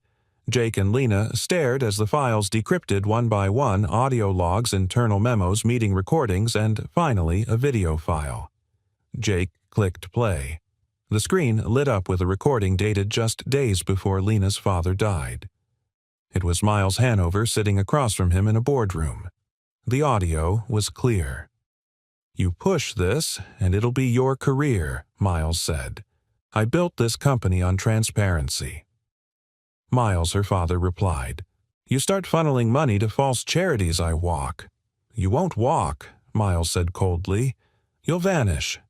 Jake and Lena stared as the files decrypted one by one, audio logs, internal memos, meeting recordings, and finally a video file. Jake clicked play. The screen lit up with a recording dated just days before Lena's father died. It was Miles Hanover sitting across from him in a boardroom. The audio was clear. "You push this, and it'll be your career," Miles said. "I built this company on transparency." "Miles," her father replied, "you start funneling money to false charities, I walk." "You won't walk," Miles said coldly. "You'll vanish."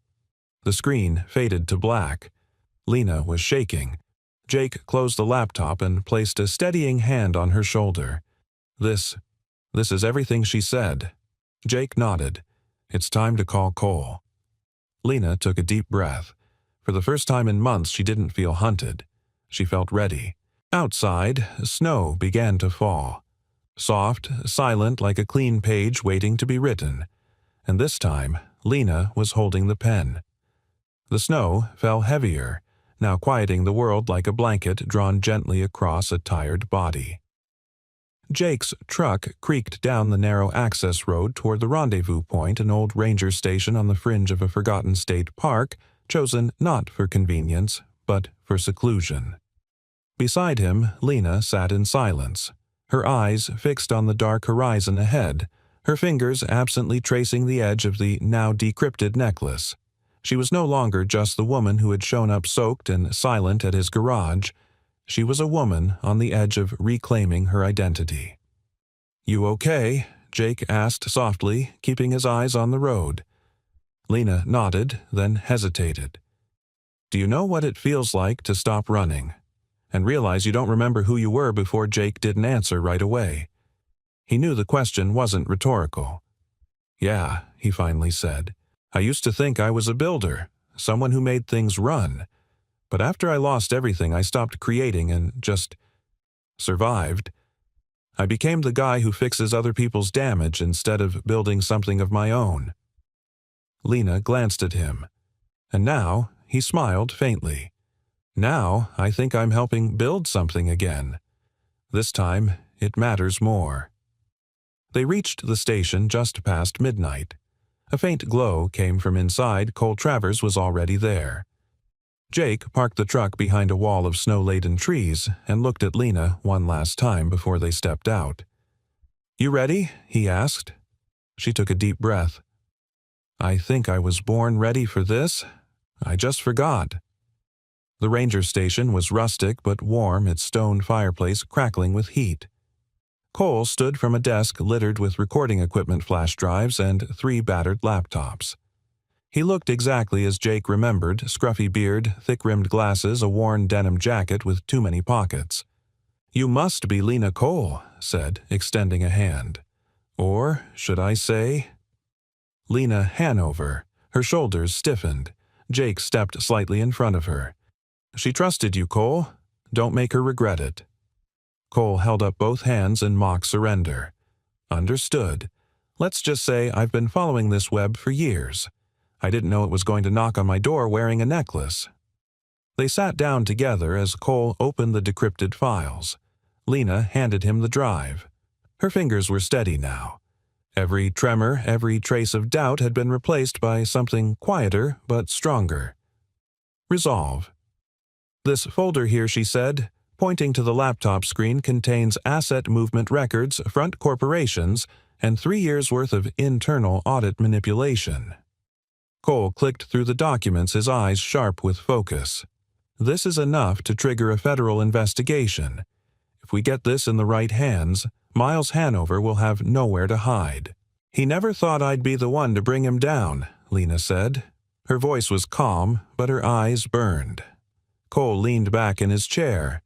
The screen faded to black. Lena was shaking. Jake closed the laptop and placed a steadying hand on her shoulder. This is everything she said." Jake nodded. "It's time to call Cole." Lena took a deep breath. For the first time in months, she didn't feel hunted. She felt ready. Outside, snow began to fall. Soft, silent like a clean page waiting to be written. And this time, Lena was holding the pen. The snow fell heavier, now quieting the world like a blanket drawn gently across a tired body. Jake's truck creaked down the narrow access road toward the rendezvous point, an old ranger station on the fringe of a forgotten state park, chosen not for convenience, but for seclusion. Beside him, Lena sat in silence, her eyes fixed on the dark horizon ahead, her fingers absently tracing the edge of the now decrypted necklace. She was no longer just the woman who had shown up soaked and silent at his garage. She was a woman on the edge of reclaiming her identity. "You okay?" Jake asked softly, keeping his eyes on the road. Lena nodded, then hesitated. "Do you know what it feels like to stop running and realize you don't remember who you were before Jake didn't answer right away?" He knew the question wasn't rhetorical. "Yeah," he finally said. "I used to think I was a builder, someone who made things run. But after I lost everything, I stopped creating and just survived. I became the guy who fixes other people's damage instead of building something of my own." Lena glanced at him. And now he smiled faintly. "Now I think I'm helping build something again. This time it matters more." They reached the station just past midnight. A faint glow came from inside. Cole Travers was already there. Jake parked the truck behind a wall of snow-laden trees and looked at Lena one last time before they stepped out. "You ready?" he asked. She took a deep breath. "I think I was born ready for this. I just forgot." The ranger station was rustic but warm, its stone fireplace crackling with heat. Cole stood from a desk littered with recording equipment, flash drives, and 3 battered laptops. He looked exactly as Jake remembered, scruffy beard, thick-rimmed glasses, a worn denim jacket with too many pockets. "You must be Lena Cole," said, extending a hand. "Or, should I say—" Lena Hanover. Her shoulders stiffened. Jake stepped slightly in front of her. "She trusted you, Cole. Don't make her regret it." Cole held up both hands in mock surrender. "Understood. Let's just say I've been following this web for years. I didn't know it was going to knock on my door wearing a necklace." They sat down together as Cole opened the decrypted files. Lena handed him the drive. Her fingers were steady now. Every tremor, every trace of doubt had been replaced by something quieter but stronger. "Resolve." "This folder here," she said, pointing to the laptop screen, "contains asset movement records, front corporations, and 3 years' worth of internal audit manipulation." Cole clicked through the documents, his eyes sharp with focus. "This is enough to trigger a federal investigation. If we get this in the right hands, Miles Hanover will have nowhere to hide." "He never thought I'd be the one to bring him down," Lena said. Her voice was calm, but her eyes burned. Cole leaned back in his chair.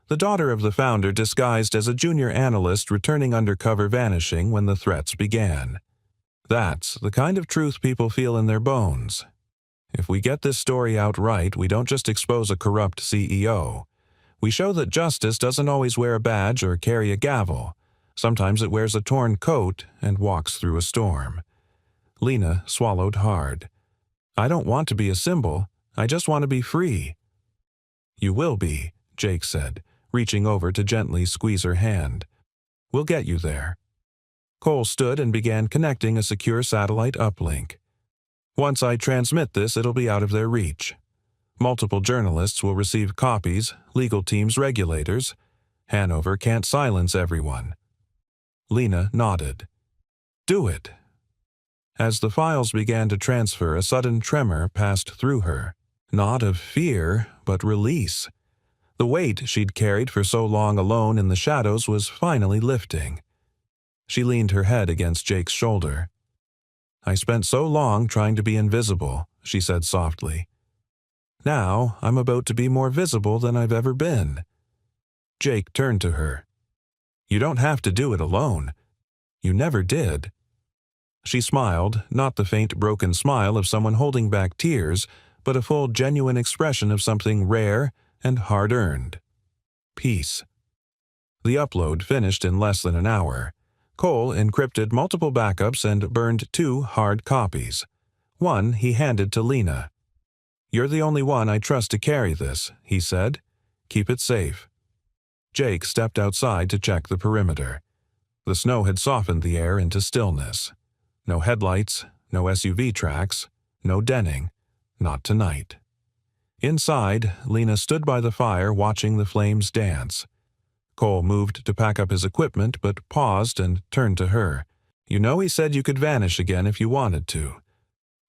The daughter of the founder disguised as a junior analyst returning undercover, vanishing when the threats began. That's the kind of truth people feel in their bones. If we get this story out right, we don't just expose a corrupt CEO. We show that justice doesn't always wear a badge or carry a gavel. Sometimes it wears a torn coat and walks through a storm. Lena swallowed hard. "I don't want to be a symbol. I just want to be free." "You will be," Jake said, reaching over to gently squeeze her hand. "We'll get you there." Cole stood and began connecting a secure satellite uplink. "Once I transmit this, it'll be out of their reach." Multiple journalists will receive copies, legal teams regulators. Hanover can't silence everyone. Lena nodded. Do it. As the files began to transfer, a sudden tremor passed through her. Not of fear, but release. The weight she'd carried for so long alone in the shadows was finally lifting. She leaned her head against Jake's shoulder. I spent so long trying to be invisible, she said softly. Now I'm about to be more visible than I've ever been. Jake turned to her. You don't have to do it alone. You never did. She smiled, not the faint broken smile of someone holding back tears, but a full genuine expression of something rare and hard-earned. Peace. The upload finished in less than an hour. Cole encrypted multiple backups and burned 2 hard copies. One he handed to Lena. You're the only one I trust to carry this, he said. Keep it safe. Jake stepped outside to check the perimeter. The snow had softened the air into stillness. No headlights, no SUV tracks, no denning. Not tonight. Inside, Lena stood by the fire watching the flames dance. Cole moved to pack up his equipment but paused and turned to her. You know he said you could vanish again if you wanted to.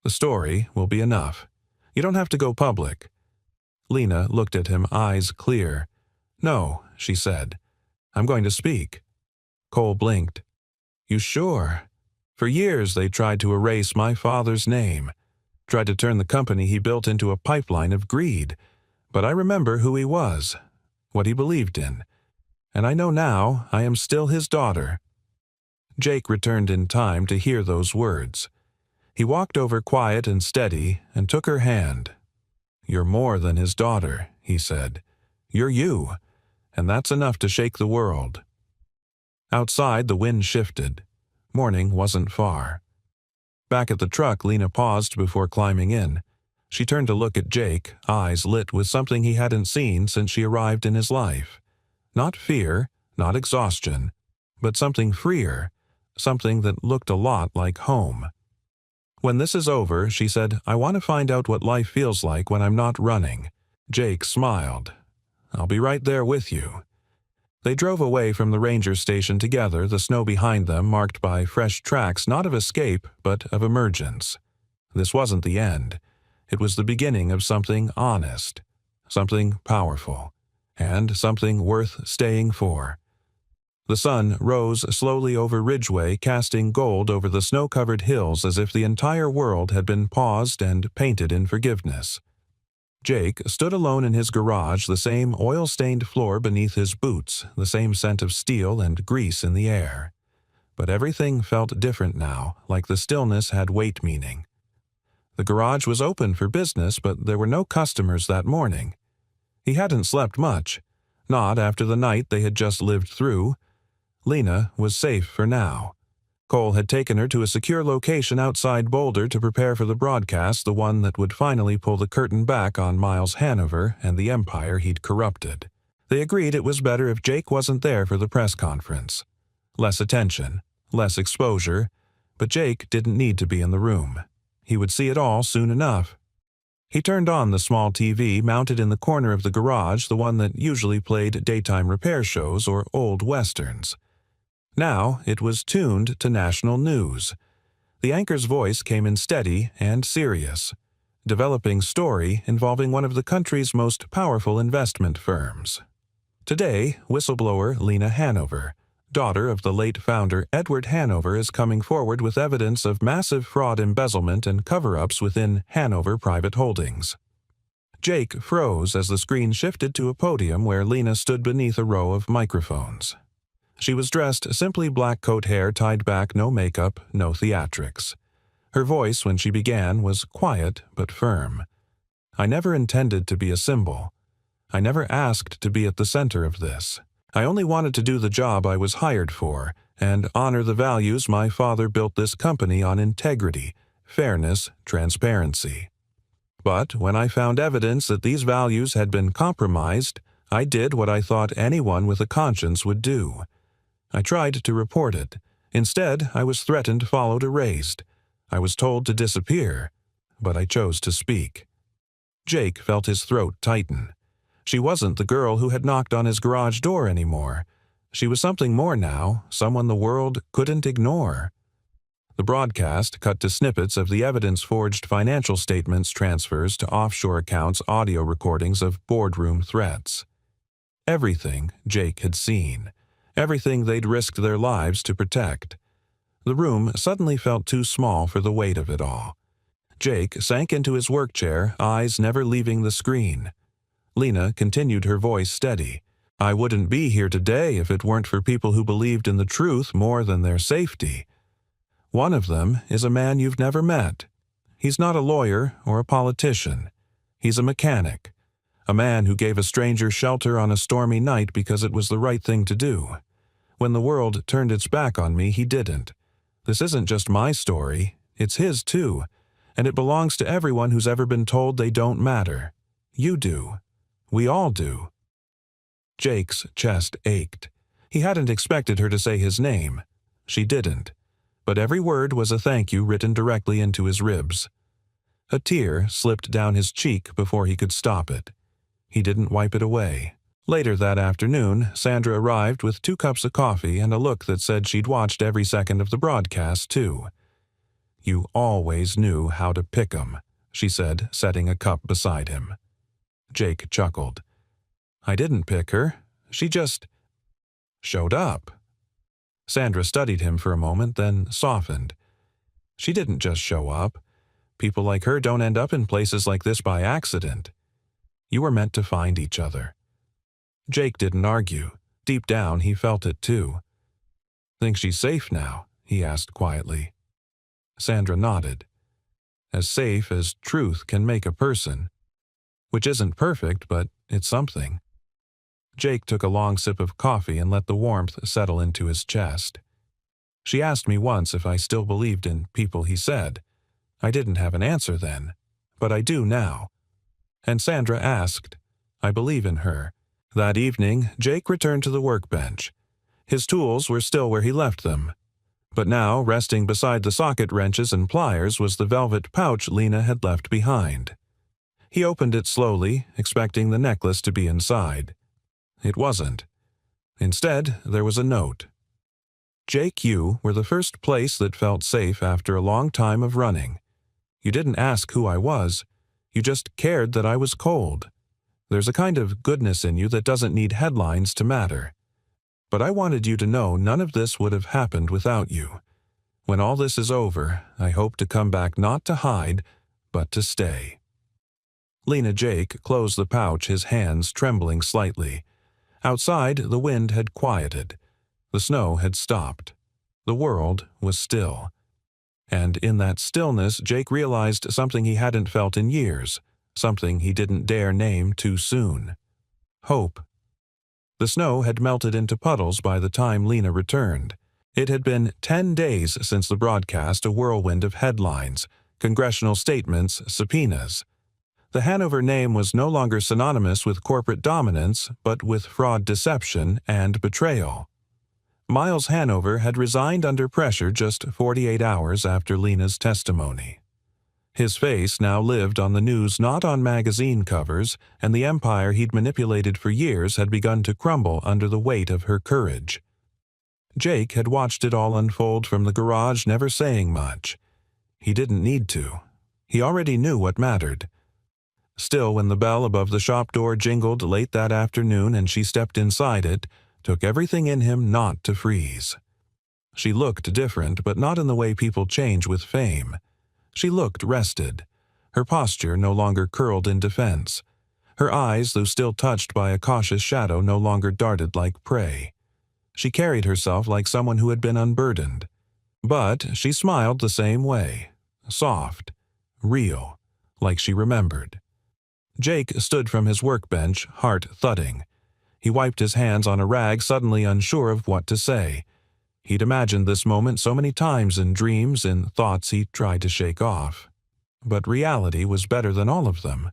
The story will be enough. You don't have to go public. Lena looked at him, eyes clear. No, she said. I'm going to speak. Cole blinked. You sure? For years they tried to erase my father's name. Tried to turn the company he built into a pipeline of greed. But I remember who he was, what he believed in. And I know now I am still his daughter. Jake returned in time to hear those words. He walked over quiet and steady and took her hand. You're more than his daughter, he said. You're you, and that's enough to shake the world. Outside, the wind shifted. Morning wasn't far. Back at the truck, Lena paused before climbing in. She turned to look at Jake, eyes lit with something he hadn't seen since she arrived in his life. Not fear, not exhaustion, but something freer, something that looked a lot like home. When this is over, she said, I want to find out what life feels like when I'm not running. Jake smiled. I'll be right there with you. They drove away from the ranger station together, the snow behind them marked by fresh tracks not of escape, but of emergence. This wasn't the end. It was the beginning of something honest, something powerful, and something worth staying for. The sun rose slowly over Ridgeway, casting gold over the snow-covered hills as if the entire world had been paused and painted in forgiveness. Jake stood alone in his garage, the same oil-stained floor beneath his boots, the same scent of steel and grease in the air. But everything felt different now, like the stillness had weight meaning. The garage was open for business, but there were no customers that morning. He hadn't slept much, not after the night they had just lived through. Lena was safe for now. Cole had taken her to a secure location outside Boulder to prepare for the broadcast, the one that would finally pull the curtain back on Miles Hanover and the empire he'd corrupted. They agreed it was better if Jake wasn't there for the press conference. Less attention, less exposure, but Jake didn't need to be in the room. He would see it all soon enough. He turned on the small TV mounted in the corner of the garage, the one that usually played daytime repair shows or old westerns. Now it was tuned to national news. The anchor's voice came in steady and serious, developing story involving one of the country's most powerful investment firms. Today, whistleblower Lena Hanover, daughter of the late founder Edward Hanover, is coming forward with evidence of massive fraud, embezzlement, and cover-ups within Hanover Private Holdings. Jake froze as the screen shifted to a podium where Lena stood beneath a row of microphones. She was dressed simply black coat hair tied back, no makeup, no theatrics. Her voice, when she began, was quiet but firm. I never intended to be a symbol. I never asked to be at the center of this. I only wanted to do the job I was hired for and honor the values my father built this company on: integrity, fairness, transparency. But when I found evidence that these values had been compromised, I did what I thought anyone with a conscience would do. I tried to report it. Instead, I was threatened, followed, erased. I was told to disappear, but I chose to speak. Jake felt his throat tighten. She wasn't the girl who had knocked on his garage door anymore. She was something more now, someone the world couldn't ignore. The broadcast cut to snippets of the evidence-forged financial statements, transfers to offshore accounts, audio recordings of boardroom threats. Everything Jake had seen. Everything they'd risked their lives to protect. The room suddenly felt too small for the weight of it all. Jake sank into his work chair, eyes never leaving the screen. Lena continued, her voice steady. "I wouldn't be here today if it weren't for people who believed in the truth more than their safety. One of them is a man you've never met. He's not a lawyer or a politician. He's a mechanic. A man who gave a stranger shelter on a stormy night because it was the right thing to do. When the world turned its back on me, he didn't. This isn't just my story, it's his too, and it belongs to everyone who's ever been told they don't matter. You do. We all do." Jake's chest ached. He hadn't expected her to say his name. She didn't. But every word was a thank you written directly into his ribs. A tear slipped down his cheek before he could stop it. He didn't wipe it away. Later that afternoon, Sandra arrived with 2 cups of coffee and a look that said she'd watched every second of the broadcast, too. "You always knew how to pick 'em," she said, setting a cup beside him. Jake chuckled. "I didn't pick her. She just showed up." Sandra studied him for a moment, then softened. "She didn't just show up. People like her don't end up in places like this by accident. You were meant to find each other." Jake didn't argue. Deep down, he felt it too. "Think she's safe now?" he asked quietly. Sandra nodded. "As safe as truth can make a person. Which isn't perfect, but it's something." Jake took a long sip of coffee and let the warmth settle into his chest. "She asked me once if I still believed in people," he said. "I didn't have an answer then, but I do now." And Sandra asked. "I believe in her." That evening, Jake returned to the workbench. His tools were still where he left them. But now, resting beside the socket wrenches and pliers, was the velvet pouch Lena had left behind. He opened it slowly, expecting the necklace to be inside. It wasn't. Instead, there was a note. "Jake, you were the first place that felt safe after a long time of running. You didn't ask who I was. You just cared that I was cold. There's a kind of goodness in you that doesn't need headlines to matter. But I wanted you to know none of this would have happened without you. When all this is over, I hope to come back not to hide, but to stay." Lena Jake closed the pouch, his hands trembling slightly. Outside, the wind had quieted. The snow had stopped. The world was still. And in that stillness, Jake realized something he hadn't felt in years, something he didn't dare name too soon. Hope. The snow had melted into puddles by the time Lena returned. It had been 10 days since the broadcast, a whirlwind of headlines, congressional statements, subpoenas. The Hanover name was no longer synonymous with corporate dominance, but with fraud, deception, and betrayal. Miles Hanover had resigned under pressure just 48 hours after Lena's testimony. His face now lived on the news, not on magazine covers, and the empire he'd manipulated for years had begun to crumble under the weight of her courage. Jake had watched it all unfold from the garage, never saying much. He didn't need to. He already knew what mattered. Still, when the bell above the shop door jingled late that afternoon and she stepped inside it, took everything in him not to freeze. She looked different, but not in the way people change with fame. She looked rested. Her posture no longer curled in defense. Her eyes, though still touched by a cautious shadow, no longer darted like prey. She carried herself like someone who had been unburdened. But she smiled the same way. Soft. Real. Like she remembered. Jake stood from his workbench, heart thudding. He wiped his hands on a rag, suddenly unsure of what to say. He'd imagined this moment so many times in dreams, in thoughts he tried to shake off. But reality was better than all of them.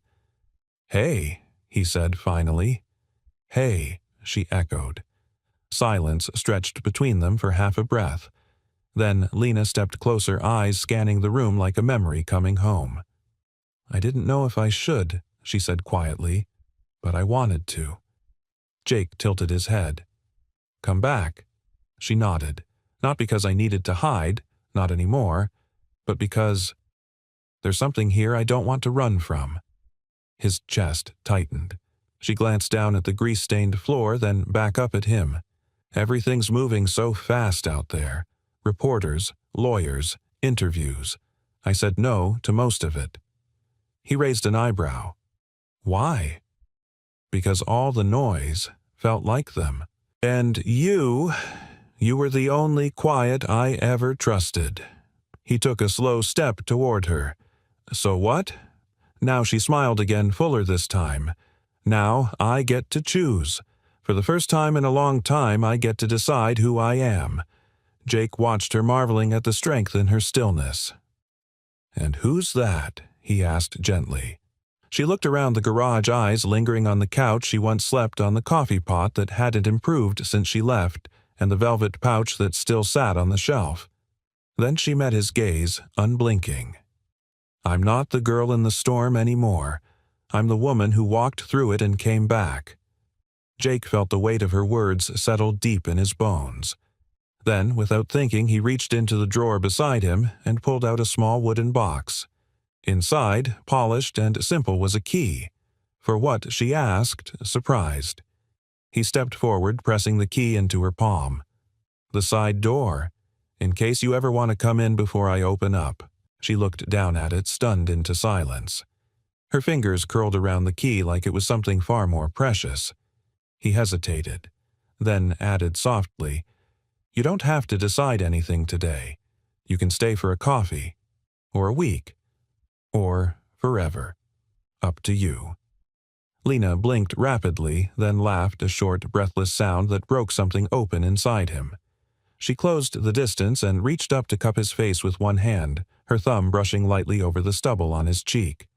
"Hey," he said finally. "Hey," she echoed. Silence stretched between them for half a breath. Then Lena stepped closer, eyes scanning the room like a memory coming home. "I didn't know if I should," she said quietly, "but I wanted to." Jake tilted his head. "Come back." She nodded, not because I needed to hide, not anymore, but because there's something here I don't want to run from. His chest tightened. She glanced down at the grease-stained floor, then back up at him. Everything's moving so fast out there. Reporters, lawyers, interviews. I said no to most of it. He raised an eyebrow. Why? Because all the noise felt like them. And you were the only quiet I ever trusted. He took a slow step toward her. So what? Now she smiled again, fuller this time. Now I get to choose. For the first time in a long time, I get to decide who I am. Jake watched her, marveling at the strength in her stillness. "And who's that?" he asked gently. She looked around the garage, eyes lingering on the couch she once slept on, the coffee pot that hadn't improved since she left, and the velvet pouch that still sat on the shelf. Then she met his gaze, unblinking. "I'm not the girl in the storm anymore. I'm the woman who walked through it and came back." Jake felt the weight of her words settle deep in his bones. Then, without thinking, he reached into the drawer beside him and pulled out a small wooden box. Inside, polished and simple, was a key. For what, she asked, surprised. He stepped forward, pressing the key into her palm. "The side door. In case you ever want to come in before I open up." She looked down at it, stunned into silence. Her fingers curled around the key like it was something far more precious. He hesitated, then added softly, "You don't have to decide anything today. You can stay for a coffee, or a week, or forever. Up to you." Lena blinked rapidly, then laughed, a short, breathless sound that broke something open inside him. She closed the distance and reached up to cup his face with one hand, her thumb brushing lightly over the stubble on his cheek.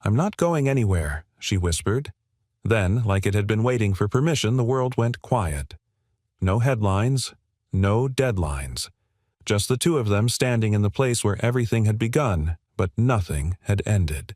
"I'm not going anywhere," she whispered. Then, like it had been waiting for permission, the world went quiet. No headlines, no deadlines. Just the two of them standing in the place where everything had begun, but nothing had ended.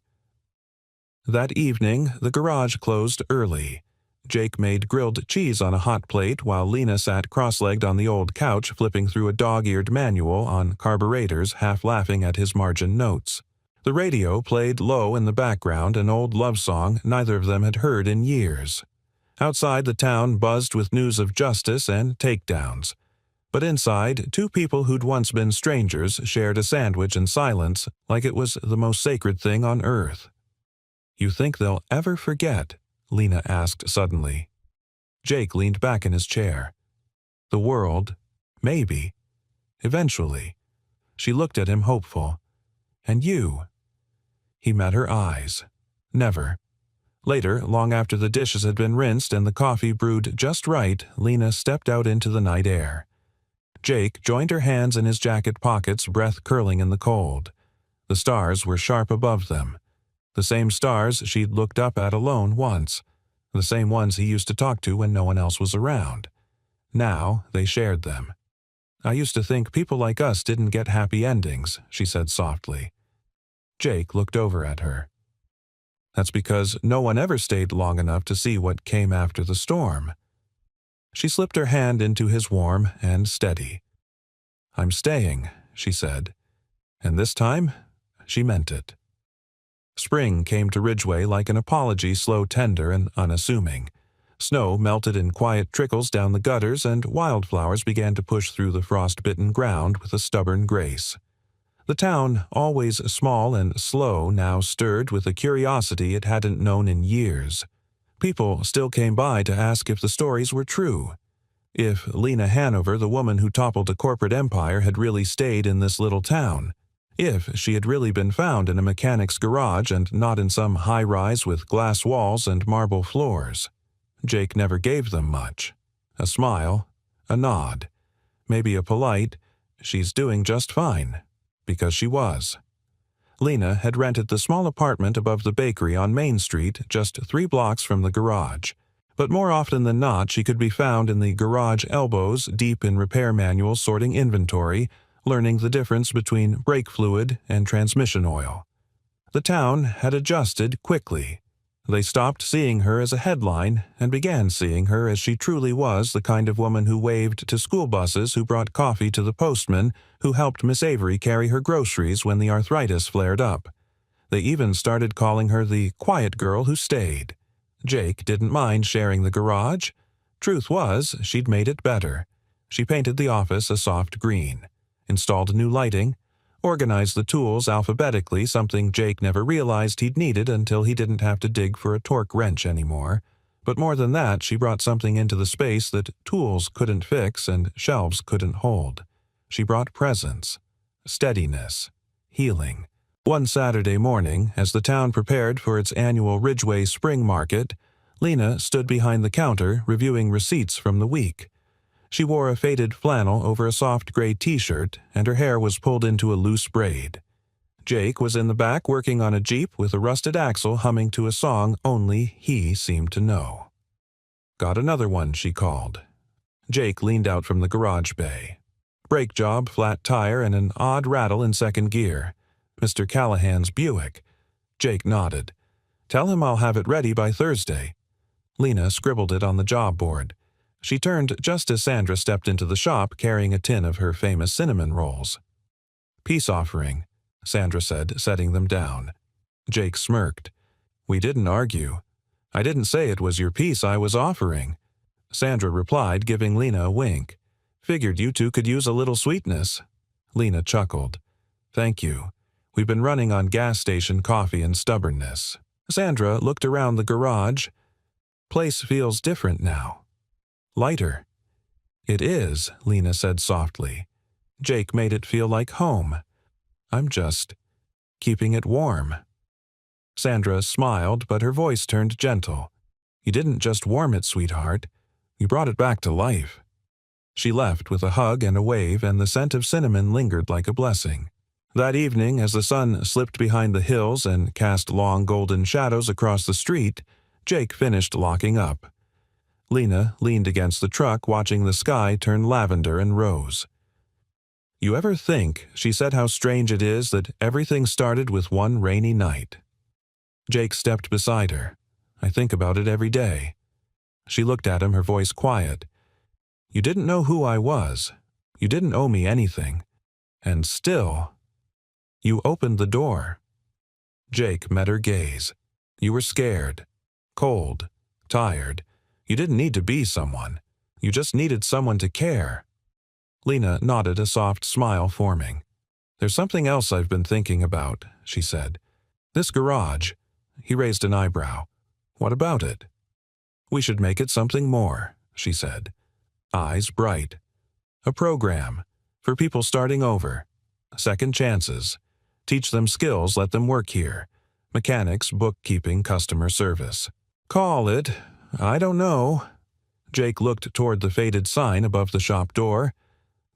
That evening, the garage closed early. Jake made grilled cheese on a hot plate while Lena sat cross-legged on the old couch, flipping through a dog-eared manual on carburetors, half laughing at his margin notes. The radio played low in the background, an old love song neither of them had heard in years. Outside, the town buzzed with news of justice and takedowns. But inside, two people who'd once been strangers shared a sandwich in silence like it was the most sacred thing on earth. "You think they'll ever forget?" Lena asked suddenly. Jake leaned back in his chair. "The world, maybe. Eventually." She looked at him, hopeful. "And you?" He met her eyes. "Never." Later, long after the dishes had been rinsed and the coffee brewed just right, Lena stepped out into the night air. Jake joined her hands in his jacket pockets, breath curling in the cold. The stars were sharp above them. The same stars she'd looked up at alone once. The same ones he used to talk to when no one else was around. Now they shared them. "I used to think people like us didn't get happy endings," she said softly. Jake looked over at her. "That's because no one ever stayed long enough to see what came after the storm." She slipped her hand into his warm and steady. "I'm staying," she said. And this time, she meant it. Spring came to Ridgeway like an apology, slow, tender, and unassuming. Snow melted in quiet trickles down the gutters, and wildflowers began to push through the frost-bitten ground with a stubborn grace. The town, always small and slow, now stirred with a curiosity it hadn't known in years. People still came by to ask if the stories were true. If Lena Hanover, the woman who toppled a corporate empire, had really stayed in this little town. If she had really been found in a mechanic's garage and not in some high-rise with glass walls and marble floors. Jake never gave them much. A smile, a nod, maybe a polite, "She's doing just fine," because she was. Lena had rented the small apartment above the bakery on Main Street, just 3 blocks from the garage. But more often than not, she could be found in the garage elbows, deep in repair manuals, sorting inventory, learning the difference between brake fluid and transmission oil. The town had adjusted quickly. They stopped seeing her as a headline and began seeing her as she truly was, the kind of woman who waved to school buses, who brought coffee to the postman, who helped Miss Avery carry her groceries when the arthritis flared up. They even started calling her the quiet girl who stayed. Jake didn't mind sharing the garage. Truth was, she'd made it better. She painted the office a soft green, installed new lighting, organized the tools alphabetically, something Jake never realized he'd needed until he didn't have to dig for a torque wrench anymore. But more than that, she brought something into the space that tools couldn't fix and shelves couldn't hold. She brought presence, steadiness, healing. One Saturday morning, as the town prepared for its annual Ridgeway Spring Market, Lena stood behind the counter reviewing receipts from the week. She wore a faded flannel over a soft gray t-shirt, and her hair was pulled into a loose braid. Jake was in the back working on a Jeep with a rusted axle, humming to a song only he seemed to know. "Got another one," she called. Jake leaned out from the garage bay. Brake job, flat tire, and an odd rattle in second gear. Mr. Callahan's Buick. Jake nodded. "Tell him I'll have it ready by Thursday." Lena scribbled it on the job board. She turned just as Sandra stepped into the shop carrying a tin of her famous cinnamon rolls. "Peace offering," Sandra said, setting them down. Jake smirked. "We didn't argue. I didn't say it was your piece I was offering." Sandra replied, giving Lena a wink. "Figured you two could use a little sweetness." Lena chuckled. "Thank you. We've been running on gas station coffee and stubbornness." Sandra looked around the garage. "Place feels different now. Lighter." "It is," Lena said softly. "Jake made it feel like home. I'm just keeping it warm." Sandra smiled, but her voice turned gentle. "You didn't just warm it, sweetheart. You brought it back to life." She left with a hug and a wave, and the scent of cinnamon lingered like a blessing. That evening, as the sun slipped behind the hills and cast long golden shadows across the street, Jake finished locking up. Lena leaned against the truck, watching the sky turn lavender and rose. "You ever think," she said, "how strange it is that everything started with one rainy night?" Jake stepped beside her. "I think about it every day." She looked at him, her voice quiet. "You didn't know who I was. You didn't owe me anything. And still, you opened the door." Jake met her gaze. "You were scared, cold, tired. You didn't need to be someone. You just needed someone to care." Lena nodded, a soft smile forming. "There's something else I've been thinking about," she said. "This garage." He raised an eyebrow. "What about it?" "We should make it something more," she said. Eyes bright. "A program. For people starting over. Second chances. Teach them skills, let them work here. Mechanics, bookkeeping, customer service. Call it, I don't know." Jake looked toward the faded sign above the shop door,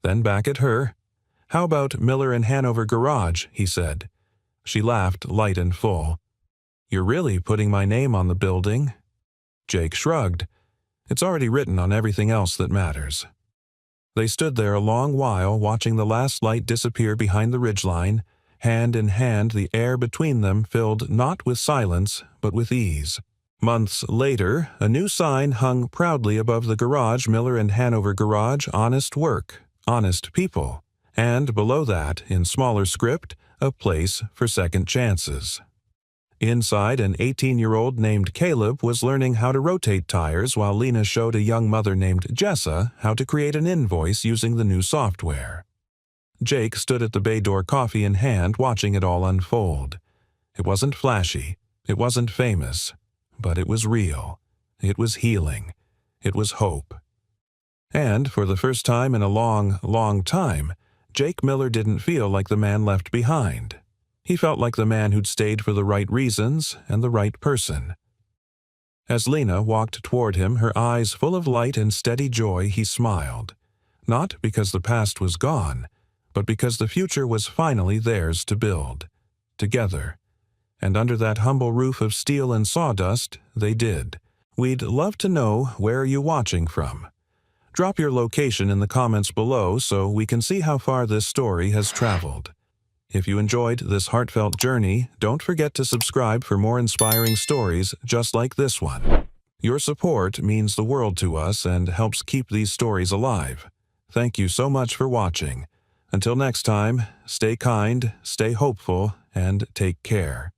then back at her. "How about Miller and Hanover Garage?" he said. She laughed, light and full. "You're really putting my name on the building?" Jake shrugged. "It's already written on everything else that matters." They stood there a long while, watching the last light disappear behind the ridgeline. Hand in hand, the air between them filled not with silence, but with ease. Months later, a new sign hung proudly above the garage, Miller and Hanover Garage, honest work, honest people, and below that, in smaller script, a place for second chances. Inside, an 18-year-old named Caleb was learning how to rotate tires while Lena showed a young mother named Jessa how to create an invoice using the new software. Jake stood at the bay door, coffee in hand, watching it all unfold. It wasn't flashy, it wasn't famous, but it was real. It was healing. It was hope. And for the first time in a long, long time, Jake Miller didn't feel like the man left behind. He felt like the man who'd stayed for the right reasons and the right person. As Lena walked toward him, her eyes full of light and steady joy, he smiled. Not because the past was gone, but because the future was finally theirs to build. Together. And under that humble roof of steel and sawdust, they did. We'd love to know where you're watching from. Drop your location in the comments below so we can see how far this story has traveled. If you enjoyed this heartfelt journey, don't forget to subscribe for more inspiring stories just like this one. Your support means the world to us and helps keep these stories alive. Thank you so much for watching. Until next time, stay kind, stay hopeful, and take care.